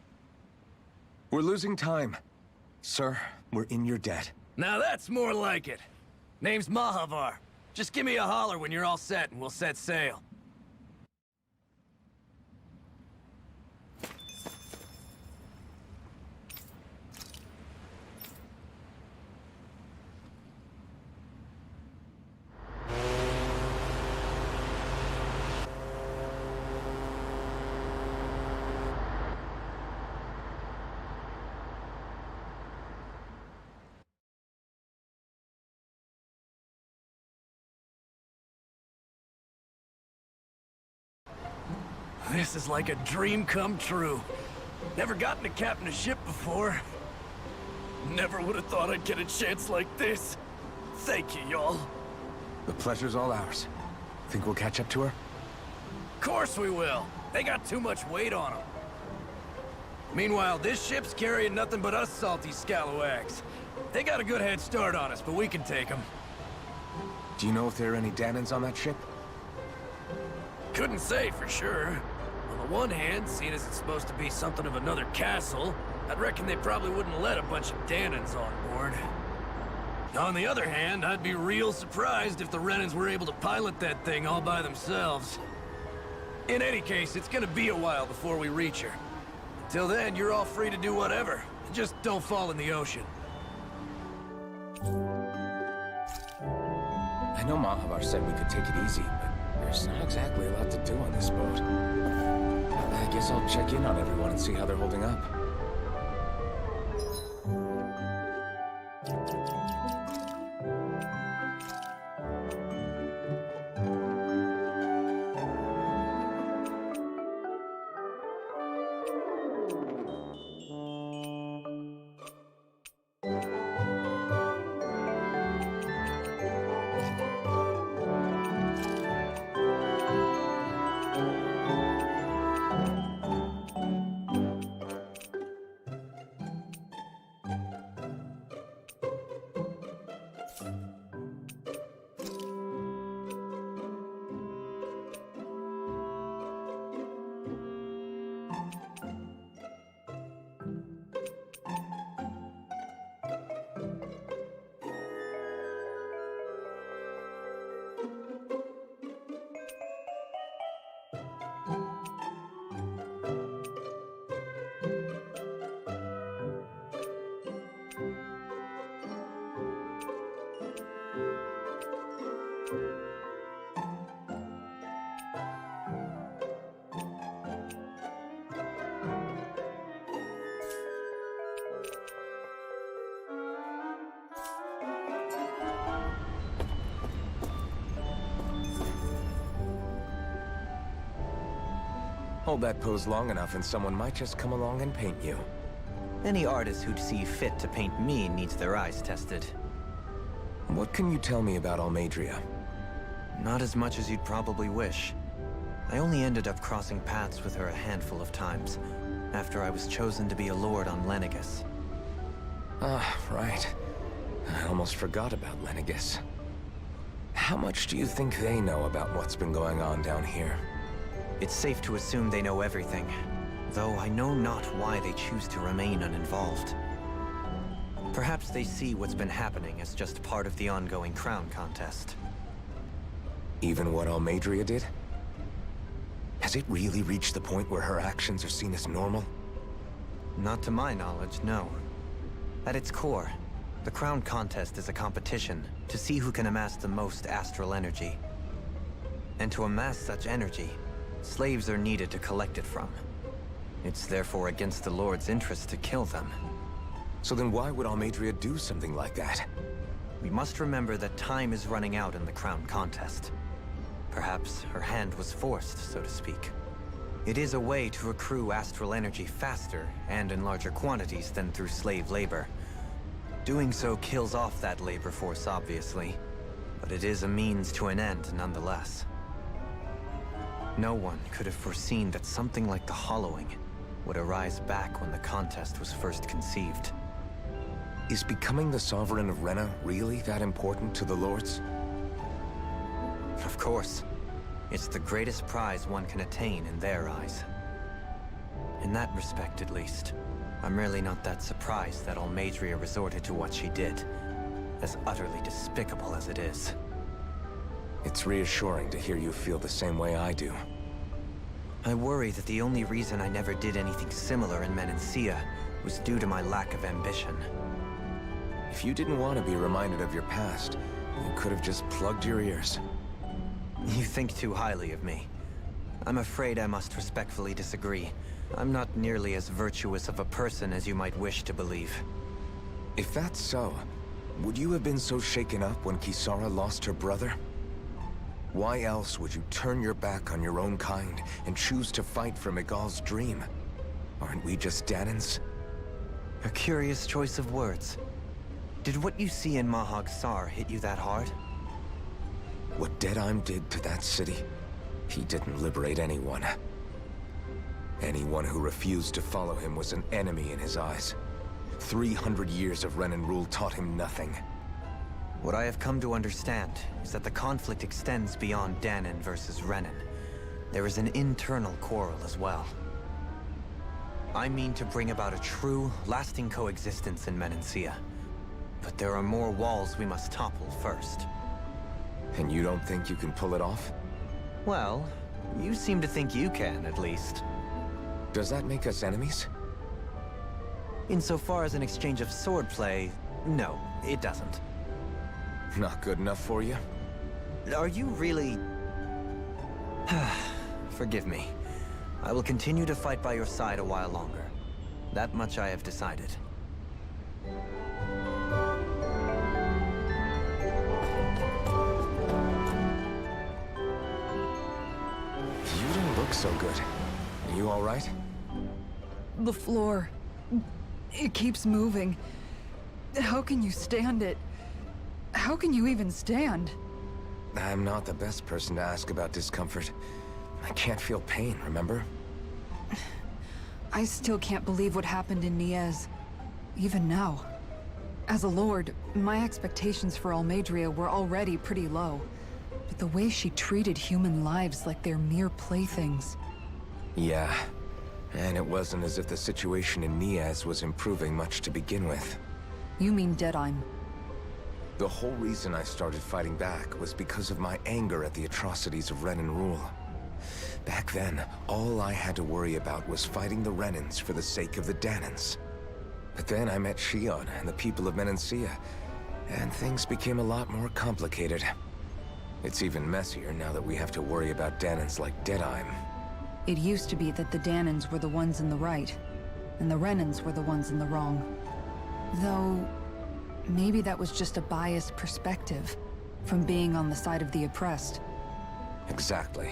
We're losing time. Sir, we're in your debt. Now that's more like it. Name's Mahavar. Just give me a holler when you're all set, and we'll set sail. This is like a dream come true. Never gotten to captain a ship before. Never would have thought I'd get a chance like this. Thank you, y'all. The pleasure's all ours. Think we'll catch up to her? Course we will. They got too much weight on them. Meanwhile, this ship's carrying nothing but us salty scalawags. They got a good head start on us, but we can take them. Do you know if there are any Dahnans on that ship? Couldn't say for sure. On the one hand, seeing as it's supposed to be something of another castle, I'd reckon they probably wouldn't let a bunch of Dahnans on board. On the other hand, I'd be real surprised if the Renans were able to pilot that thing all by themselves. In any case, it's gonna be a while before we reach her. Until then, you're all free to do whatever. Just don't fall in the ocean. I know Mahavar said we could take it easy, but there's not exactly a lot to do on this boat. I guess I'll check in on everyone and see how they're holding up. Hold that pose long enough and someone might just come along and paint you. Any artist who'd see fit to paint me needs their eyes tested. What can you tell me about Almeidrea? Not as much as you'd probably wish. I only ended up crossing paths with her a handful of times, after I was chosen to be a lord on Lenegis. Ah, right. I almost forgot about Lenegis. How much do you think they know about what's been going on down here? It's safe to assume they know everything, though I know not why they choose to remain uninvolved. Perhaps they see what's been happening as just part of the ongoing crown contest. Even what Almeidrea did? Has it really reached the point where her actions are seen as normal? Not to my knowledge, no. At its core, the crown contest is a competition to see who can amass the most astral energy. And to amass such energy, Slaves are needed to collect it from. It's therefore against the Lord's interest to kill them. So then why would Almeidrea do something like that? We must remember that time is running out in the crown contest. Perhaps her hand was forced, so to speak. It is a way to accrue astral energy faster and in larger quantities than through slave labor. Doing so kills off that labor force, obviously, but it is a means to an end nonetheless. No one could have foreseen that something like the Hollowing would arise back when the contest was first conceived. Is becoming the Sovereign of Rena really that important to the Lords? Of course. It's the greatest prize one can attain in their eyes. In that respect, at least, I'm really not that surprised that Almeidrea resorted to what she did, as utterly despicable as it is. It's reassuring to hear you feel the same way I do. I worry that the only reason I never did anything similar in Menancia was due to my lack of ambition. If you didn't want to be reminded of your past, you could have just plugged your ears. You think too highly of me. I'm afraid I must respectfully disagree. I'm not nearly as virtuous of a person as you might wish to believe. If that's so, would you have been so shaken up when Kisara lost her brother? Why else would you turn your back on your own kind and choose to fight for Miguel's dream? Aren't we just Danans? A curious choice of words. Did what you see in Mahag Saar hit you that hard? What Deadheim did to that city, he didn't liberate anyone. Anyone who refused to follow him was an enemy in his eyes. 300 years of Renan rule taught him nothing. What I have come to understand is that the conflict extends beyond Danan versus Renan. There is an internal quarrel as well. I mean to bring about a true, lasting coexistence in Menancia. But there are more walls we must topple first. And you don't think you can pull it off? Well, you seem to think you can, at least. Does that make us enemies? Insofar as an exchange of swordplay, no, it doesn't. Not good enough for you? Are you really... Forgive me. I will continue to fight by your side a while longer. That much I have decided. You don't look so good. Are you all right? The floor. It keeps moving. How can you stand it? How can you even stand? I'm not the best person to ask about discomfort. I can't feel pain, remember? I still can't believe what happened in Niez. Even now. As a lord, my expectations for Almeidrea were already pretty low. But the way she treated human lives like they're mere playthings. Yeah. And it wasn't as if the situation in Niez was improving much to begin with. You mean Deadheim? The whole reason I started fighting back was because of my anger at the atrocities of Renan rule. Back then, all I had to worry about was fighting the Renans for the sake of the Danans. But then I met Shion and the people of Menancia, and things became a lot more complicated. It's even messier now that we have to worry about Danans like Deadheim. It used to be that the Danans were the ones in the right, and the Renans were the ones in the wrong. Though, maybe that was just a biased perspective, from being on the side of the oppressed. Exactly.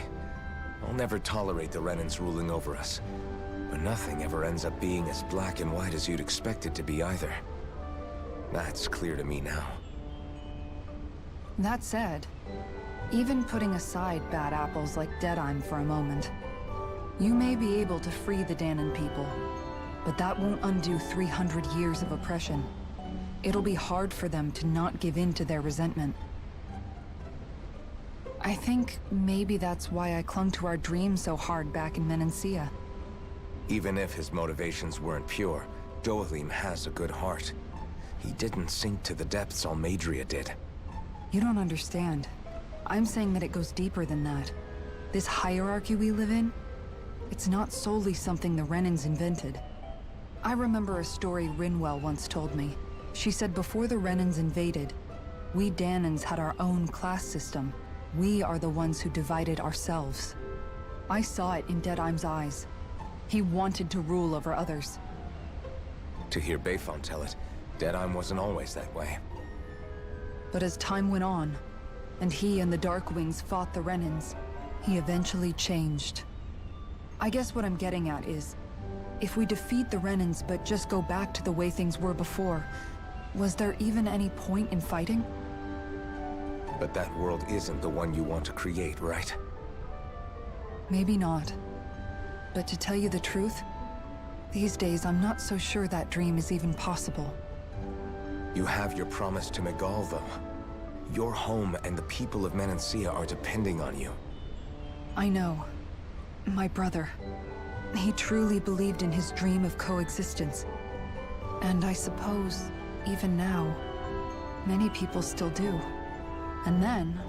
I'll never tolerate the Renans ruling over us. But nothing ever ends up being as black and white as you'd expect it to be either. That's clear to me now. That said, even putting aside bad apples like Deadheim for a moment, you may be able to free the Danan people, but that won't undo 300 years of oppression. It'll be hard for them to not give in to their resentment. I think maybe that's why I clung to our dream so hard back in Menancia. Even if his motivations weren't pure, Dohalim has a good heart. He didn't sink to the depths Almeidrea did. You don't understand. I'm saying that it goes deeper than that. This hierarchy we live in, it's not solely something the Renans invented. I remember a story Rinwell once told me. She said before the Renans invaded, we Danans had our own class system. We are the ones who divided ourselves. I saw it in Deadeye's eyes. He wanted to rule over others. To hear Bayfon tell it, Deadeye wasn't always that way. But as time went on, and he and the Darkwings fought the Renans, he eventually changed. I guess what I'm getting at is, if we defeat the Renans but just go back to the way things were before, was there even any point in fighting? But that world isn't the one you want to create, right? Maybe not. But to tell you the truth, these days I'm not so sure that dream is even possible. You have your promise to Miguel, though. Your home and the people of Menancia are depending on you. I know. My brother. He truly believed in his dream of coexistence. And I suppose, even now, many people still do. And then,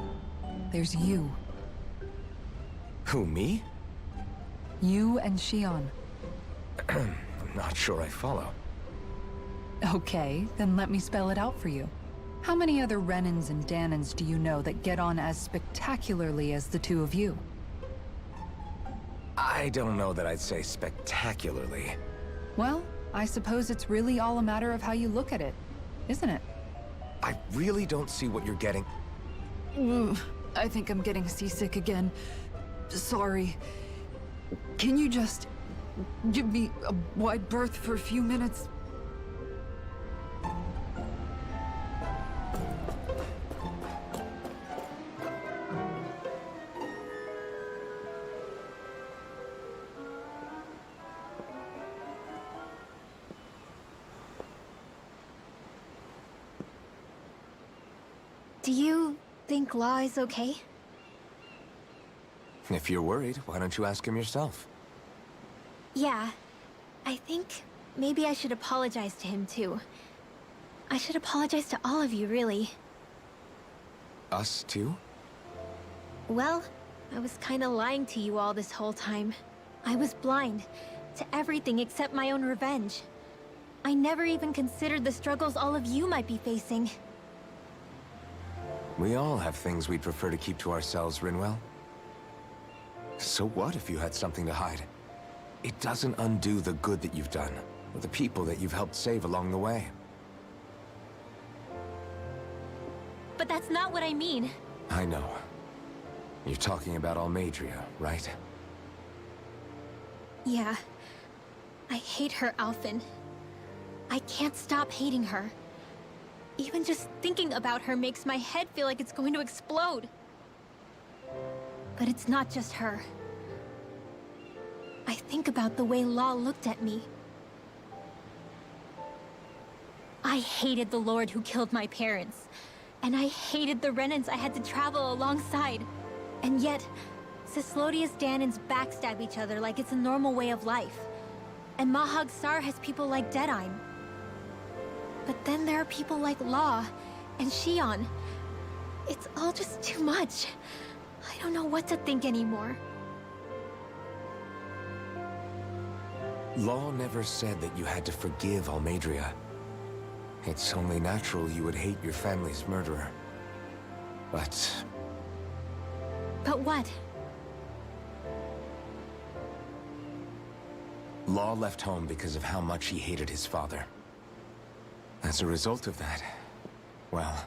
there's you. Who, me? You and Shion. I'm not sure I follow. Okay, then let me spell it out for you. How many other Renans and Danans do you know that get on as spectacularly as the two of you? I don't know that I'd say spectacularly. Well, I suppose it's really all a matter of how you look at it, isn't it? I really don't see what you're getting. I think I'm getting seasick again. Sorry. Can you just give me a wide berth for a few minutes? Do you think Law is okay? If you're worried, why don't you ask him yourself? Yeah. I think maybe I should apologize to him too. I should apologize to all of you, really. Us too? Well, I was kinda lying to you all this whole time. I was blind to everything except my own revenge. I never even considered the struggles all of you might be facing. We all have things we'd prefer to keep to ourselves, Rinwell. So what if you had something to hide? It doesn't undo the good that you've done, or the people that you've helped save along the way. But that's not what I mean. I know. You're talking about Almeidrea, right? Yeah. I hate her, Alphen. I can't stop hating her. Even just thinking about her makes my head feel like it's going to explode. But it's not just her. I think about the way Law looked at me. I hated the Lord who killed my parents. And I hated the Renans I had to travel alongside. And yet, Cyslodia's Danans backstab each other like it's a normal way of life. And Mahag Sar has people like Deadeye. But then there are people like Law and Shion. It's all just too much. I don't know what to think anymore. Law never said that you had to forgive Almeidrea. It's only natural you would hate your family's murderer. But what? Law left home because of how much he hated his father. As a result of that, well,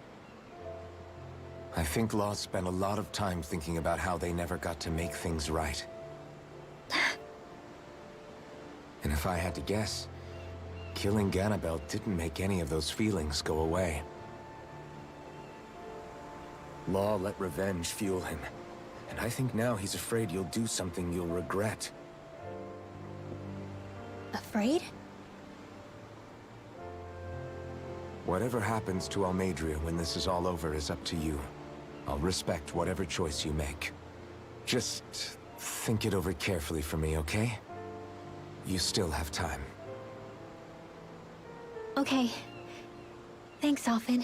I think Law spent a lot of time thinking about how they never got to make things right. And if I had to guess, killing Ganabel didn't make any of those feelings go away. Law let revenge fuel him, and I think now he's afraid you'll do something you'll regret. Afraid? Whatever happens to Almeidrea when this is all over is up to you. I'll respect whatever choice you make. Just think it over carefully for me, okay? You still have time. Okay. Thanks, Alphen.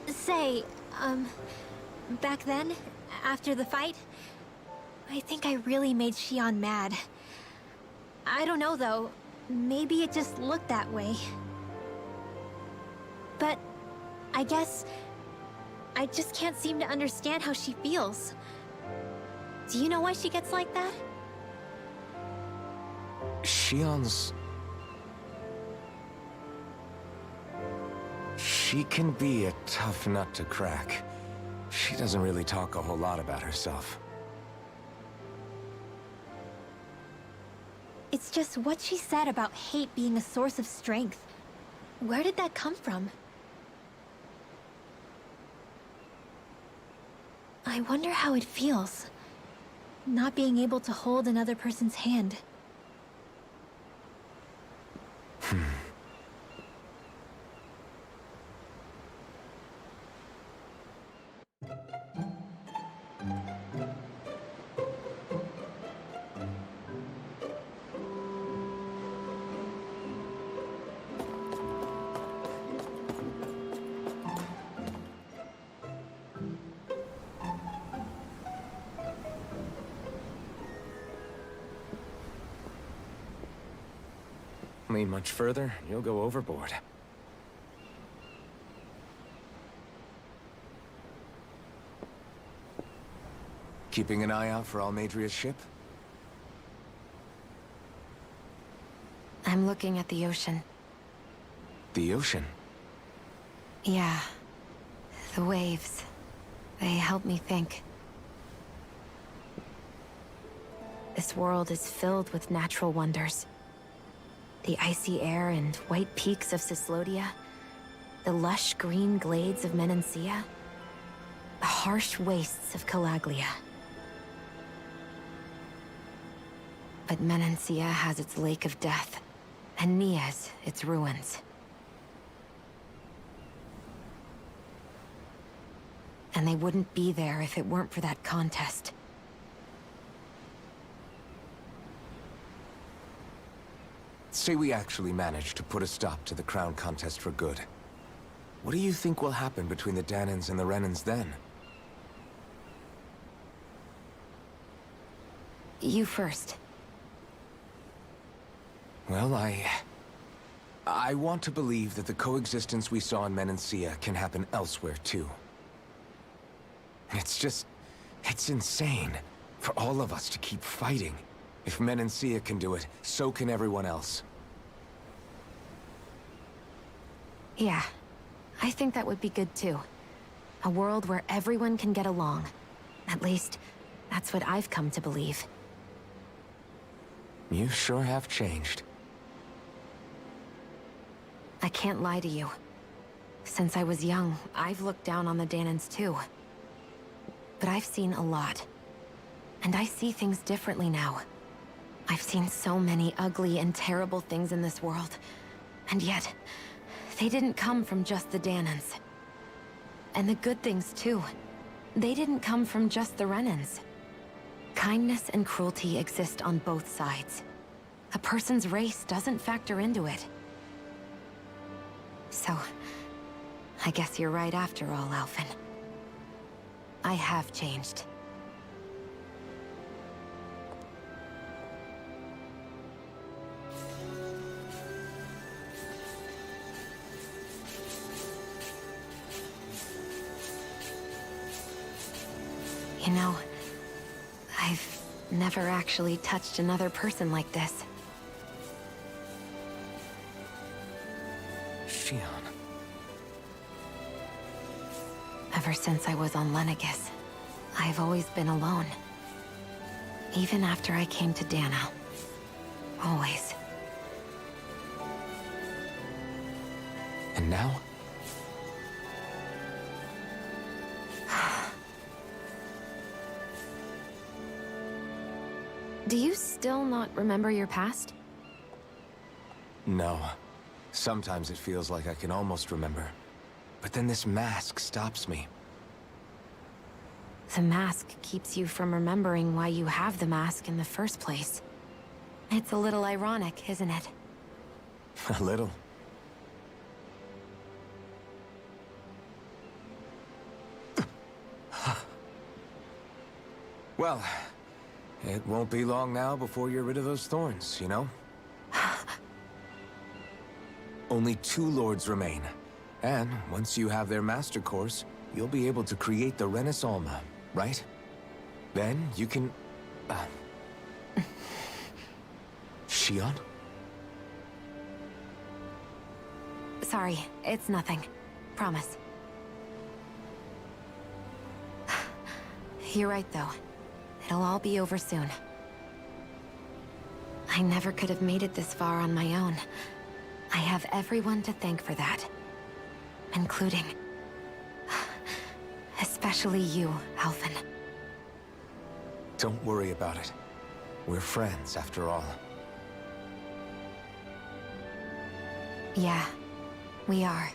Say, back then, after the fight, I think I really made Shion mad. I don't know, though. Maybe it just looked that way. But I guess I just can't seem to understand how she feels. Do you know why she gets like that? Shion's... She can be a tough nut to crack. She doesn't really talk a whole lot about herself. It's just what she said about hate being a source of strength. Where did that come from? I wonder how it feels, not being able to hold another person's hand. Lean much further, you'll go overboard. Keeping an eye out for Almeidria's ship? I'm looking at the ocean. The ocean? Yeah. The waves. They help me think. This world is filled with natural wonders. The icy air and white peaks of Cyslodia, the lush green glades of Menancia, the harsh wastes of Calaglia. But Menancia has its Lake of Death, and Nias its ruins. And they wouldn't be there if it weren't for that contest. Say we actually managed to put a stop to the crown contest for good. What do you think will happen between the Dahnans and the Renans then? You first. Well, I want to believe that the coexistence we saw in Menancia can happen elsewhere, too. It's insane for all of us to keep fighting. If Menancia can do it, so can everyone else. Yeah, I think that would be good too. A world where everyone can get along. At least, that's what I've come to believe. You sure have changed. I can't lie to you. Since I was young, I've looked down on the Dahnans too. But I've seen a lot. And I see things differently now. I've seen so many ugly and terrible things in this world. And yet, they didn't come from just the Dahnans. And the good things too. They didn't come from just the Renans. Kindness and cruelty exist on both sides. A person's race doesn't factor into it. So, I guess you're right after all, Alphen. I have changed. You know, I've never actually touched another person like this. Shion. Ever since I was on Lenegis, I've always been alone. Even after I came to Dahna. Always. And now? Do you still not remember your past? No. Sometimes it feels like I can almost remember. But then this mask stops me. The mask keeps you from remembering why you have the mask in the first place. It's a little ironic, isn't it? A little. Well, it won't be long now before you're rid of those thorns, you know? Only 2 lords remain. And once you have their master course, you'll be able to create the Renis Alma, right? Then you can... Shion? Sorry, it's nothing. Promise. You're right, though. It'll all be over soon. I never could have made it this far on my own. I have everyone to thank for that. Including... especially you, Alphen. Don't worry about it. We're friends, after all. Yeah, we are.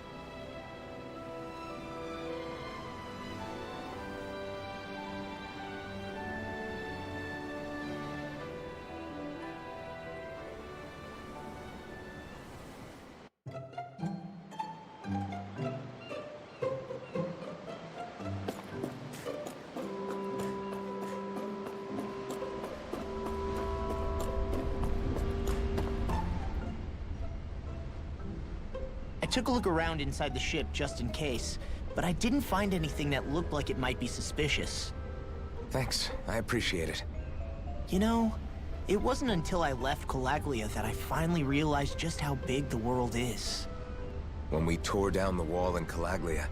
I took a look around inside the ship just in case, but I didn't find anything that looked like it might be suspicious. Thanks, I appreciate it. You know, it wasn't until I left Calaglia that I finally realized just how big the world is. When we tore down the wall in Calaglia,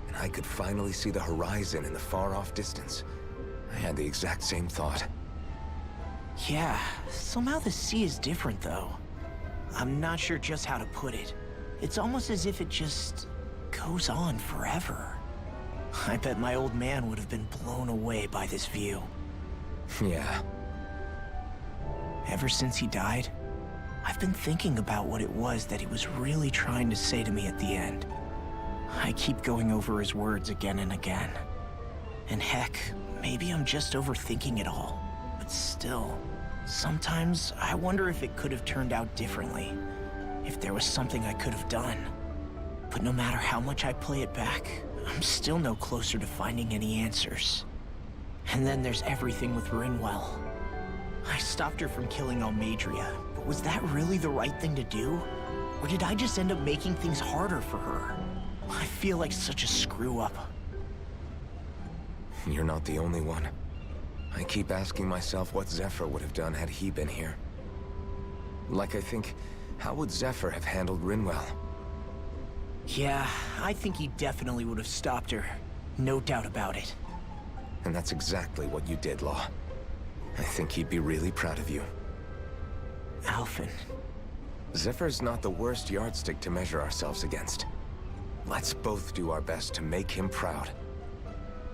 and I could finally see the horizon in the far-off distance, I had the exact same thought. Yeah, somehow the sea is different though. I'm not sure just how to put it. It's almost as if it just goes on forever. I bet my old man would have been blown away by this view. Yeah. Ever since he died, I've been thinking about what it was that he was really trying to say to me at the end. I keep going over his words again and again. And heck, maybe I'm just overthinking it all. But still, sometimes I wonder if it could have turned out differently. If there was something I could have done. But no matter how much I play it back, I'm still no closer to finding any answers. And then there's everything with Rinwell. I stopped her from killing Almeidrea, but was that really the right thing to do? Or did I just end up making things harder for her? I feel like such a screw-up. You're not the only one. I keep asking myself what Zephyr would have done had he been here. Like I think, how would Zephyr have handled Rinwell? Yeah, I think he definitely would have stopped her. No doubt about it. And that's exactly what you did, Law. I think he'd be really proud of you. Alphen. Zephyr's not the worst yardstick to measure ourselves against. Let's both do our best to make him proud.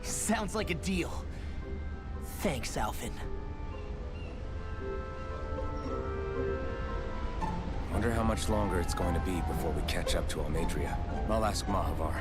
Sounds like a deal. Thanks, Alphen. Wonder how much longer it's going to be before we catch up to Almeidrea. I'll ask Mahavar.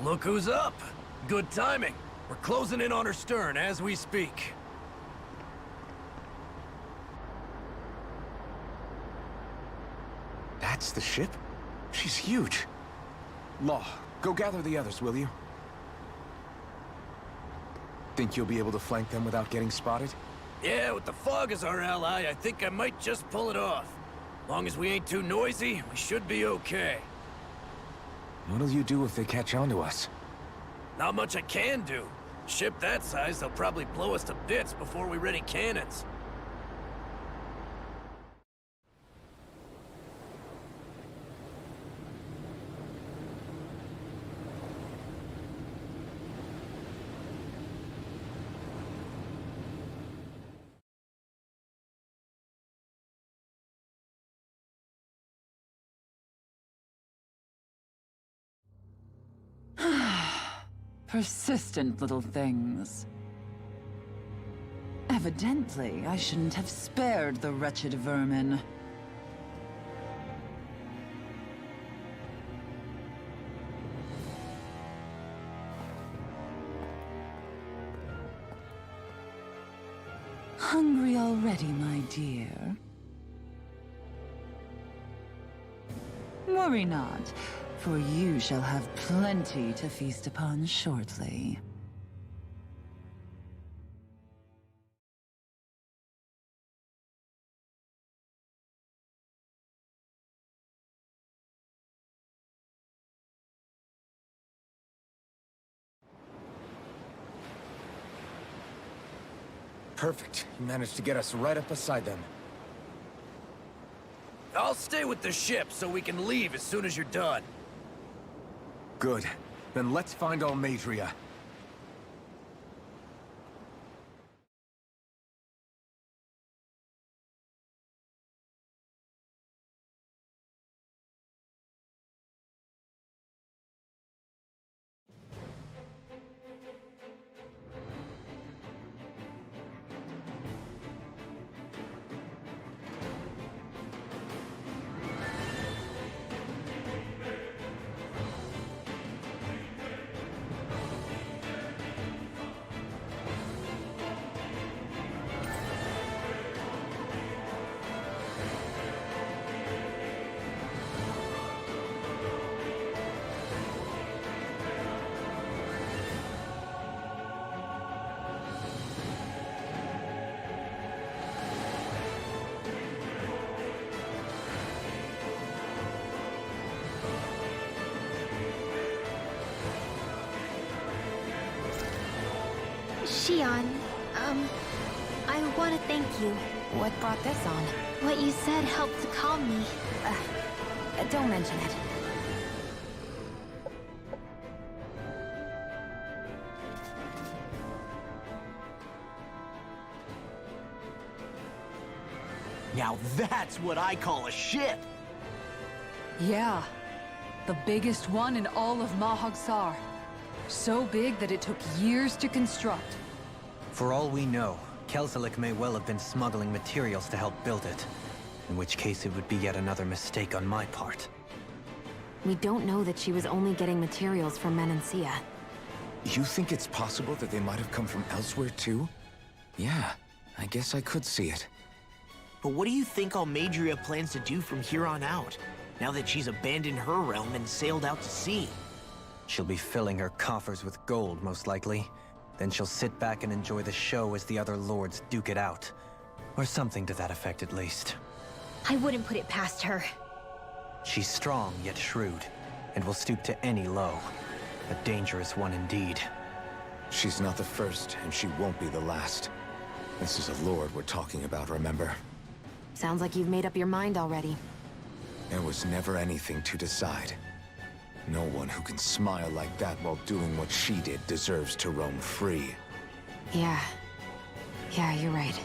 Look who's up! Good timing. We're closing in on her stern as we speak. That's the ship? She's huge. Law, go gather the others, will you? Think you'll be able to flank them without getting spotted? Yeah, with the fog as our ally, I think I might just pull it off. Long as we ain't too noisy, we should be okay. What'll you do if they catch on to us? Not much I can do. Ship that size, they'll probably blow us to bits before we ready cannons. Persistent little things. Evidently, I shouldn't have spared the wretched vermin. Hungry already, my dear? Worry not, for you shall have plenty to feast upon shortly. Perfect. You managed to get us right up beside them. I'll stay with the ship so we can leave as soon as you're done. Good. Then let's find Almeidrea. Shion, I want to thank you. What brought this on? What you said helped to calm me. Don't mention it. Now that's what I call a ship! Yeah. The biggest one in all of Mahag Saar. So big that it took years to construct. For all we know, Kelzelik may well have been smuggling materials to help build it. In which case it would be yet another mistake on my part. We don't know that she was only getting materials from Menancia. You think it's possible that they might have come from elsewhere too? Yeah, I guess I could see it. But what do you think Almeidrea plans to do from here on out, now that she's abandoned her realm and sailed out to sea? She'll be filling her coffers with gold, most likely. Then she'll sit back and enjoy the show as the other lords duke it out. Or something to that effect, at least. I wouldn't put it past her. She's strong, yet shrewd, and will stoop to any low. A dangerous one indeed. She's not the first, and she won't be the last. This is a lord we're talking about, remember? Sounds like you've made up your mind already. There was never anything to decide. No one who can smile like that while doing what she did deserves to roam free. Yeah. Yeah, you're right.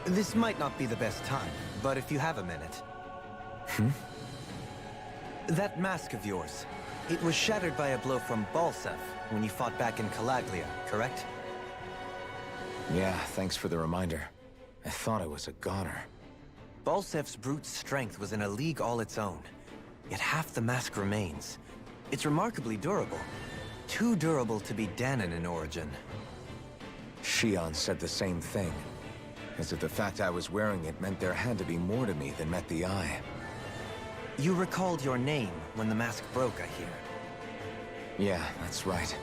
This might not be the best time, but if you have a minute. That mask of yours, it was shattered by a blow from Balseph when you fought back in Calaglia, correct? Yeah, thanks for the reminder. I thought I was a goner. Balseph's brute strength was in a league all its own, yet half the mask remains. It's remarkably durable. Too durable to be Dahnan in origin. Shion said the same thing. As if the fact I was wearing it meant there had to be more to me than met the eye. You recalled your name when the mask broke, I hear. Yeah, that's right.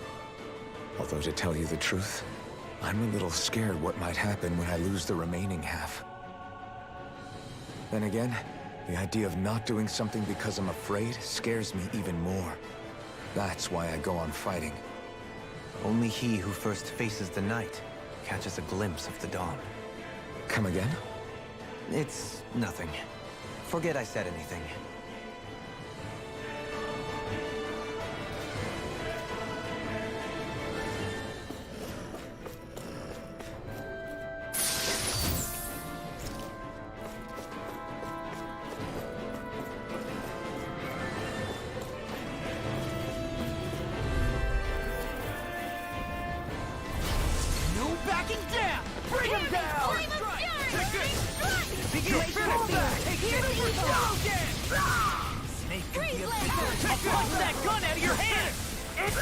Although to tell you the truth, I'm a little scared what might happen when I lose the remaining half. Then again, the idea of not doing something because I'm afraid scares me even more. That's why I go on fighting. Only he who first faces the night catches a glimpse of the dawn. Come again? It's nothing. Forget I said anything. No backing down! Bring him down! Take this! Begin to take this! Go again! Snake could be a big I'll punch that gun out of your hand! It's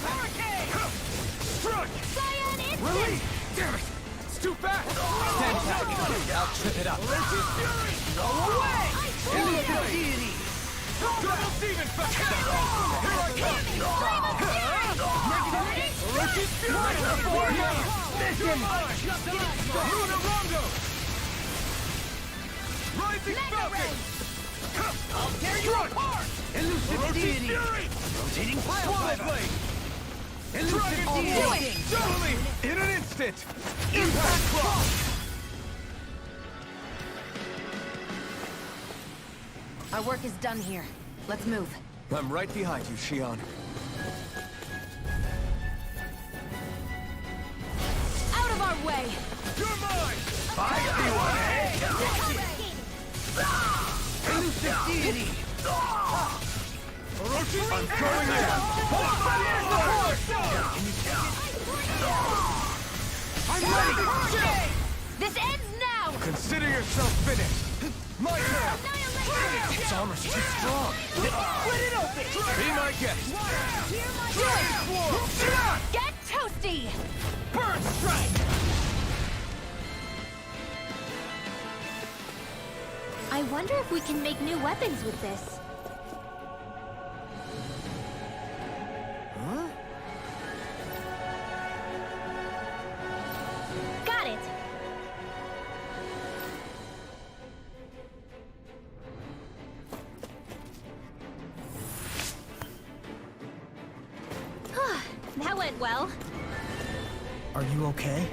hurricane! Struck! Release! Damn it! It's too fast! Stand back! I'll trip it up! Elusive Fury! Go away! Elusive Deity! Double Demon Factor! Here I come! Elusive Fury! Listen! Luna Rondo! Rising Falcon! I'll tear you apart! Elusive Deity! Rotating Fire Blade! Elusive Deity! Doubling! In an instant! Impact Claw! Our work is done here. Let's move. I'm right behind you, Shion. Out of our way! You're mine! I see one! Elusive Deity! Orochi, I'm going in! I'm ready! This ends now! Consider yourself finished! My turn! Its armor's too strong! Split it open! Be my guest! Get toasty! Burn strike! I wonder if we can make new weapons with this. Huh? Got it! That went well. Are you okay?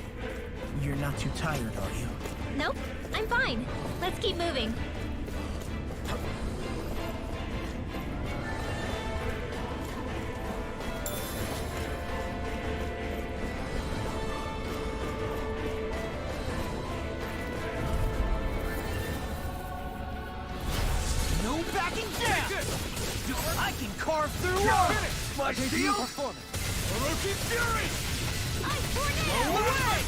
You're not too tired, are you? Nope, I'm fine. Let's keep moving. No backing down! I can carve through all! My shield performance! Orochi Fury! Go away!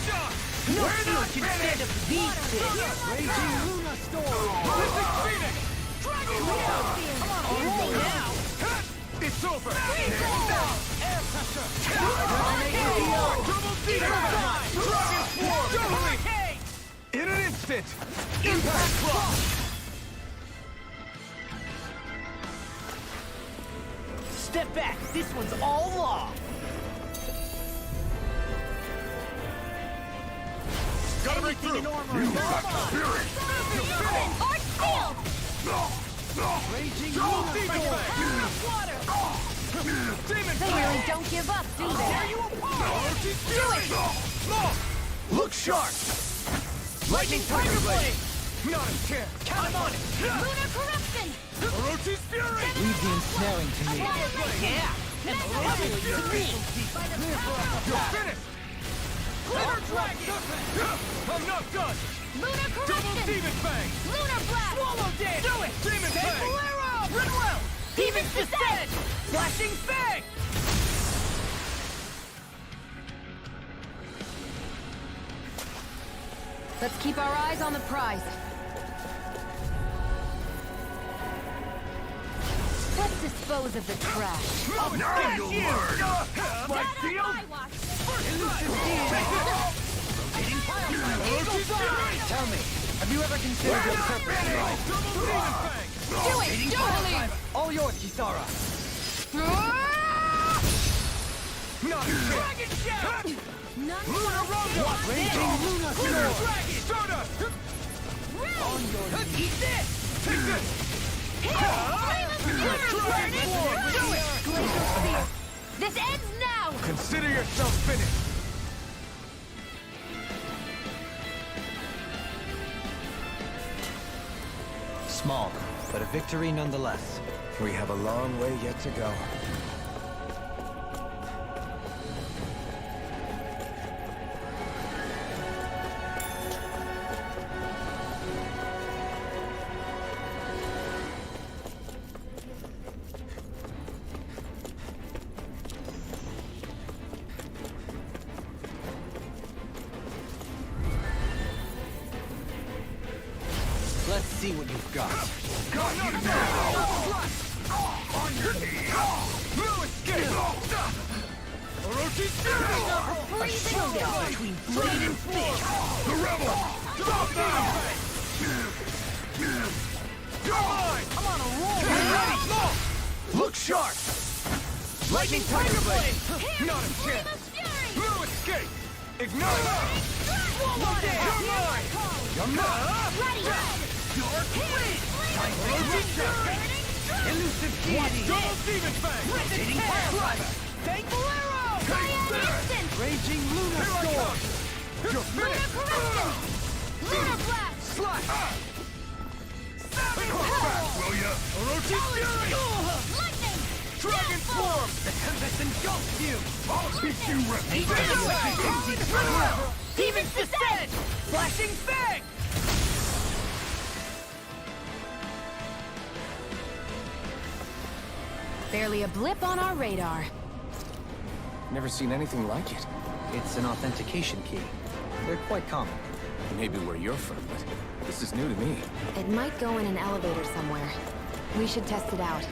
We're not can stand up to these things! Raging Luna Storm! Mystic Phoenix! Dragon Wheel! All now! It's over! Air Pressure! Double Demon! Dragon Swarm! Hurricane! In an instant! Impact Claw! Step back! This one's all law! Gotta break through! You got the spirit! Arch Field! Raging Demon! Water! Demon They really don't give up, do they? Tear you apart! Do it! Look sharp! Lightning Tiger Blade! Not a chance! I'm on it! Lunar Corruption! Orochi's Fury! Leave the ensnaring to me. Yeah! And Orochi's Fury! You're finished! Lunar Dragon! I'm not done! Lunar Double Correction! Demon Fang! Lunar Blast! Swallow Dance! Do it! Demon Fang! Bolero! Rinwell! Demon's Descent! Flashing Fang! Let's keep our eyes on the prize. Let's dispose of the trash. Now you'll learn! My deal? Tell me, have you ever considered your purpose in life? Do it! Totally! All yours, Kisara. Not a Dragon Shout! Lunar Rondo! Raging Luna Lunar Storm. Dragon! Stardust! On your Eat this! Take this! Dragon Form! Do it! Glacial Spear! This ends now! Consider yourself finished! Small, but a victory nonetheless. We have a long way yet to go. Let's see what you've got. Got you now! On your knees! No escape! Orochi A showdown between blade and fish! The rebel! Drop down! You're mine! I'm on a roll! Get ready! Look sharp! Lightning Tiger Blade! Not a chance! No escape! Ignite! Swallow Dance! You're mine! You're mine! Ready! Dark Blade! Elusive Deity! Double Demon Fang! Rotating Pile Driver! Take Bolero! Instant! Raging Lunar Storm! You're Lunar finished! Correction! Lunar Blast! Slash! Back, will ya? Orochi Fury! Lightning! Dragon Form! The Tempest engulfs you! I'll teach you Demon's Descent! Flashing Fang! Barely a blip on our radar. Never seen anything like it. It's an authentication key. They're quite common. Maybe where you're from, but this is new to me. It might go in an elevator somewhere. We should test it out.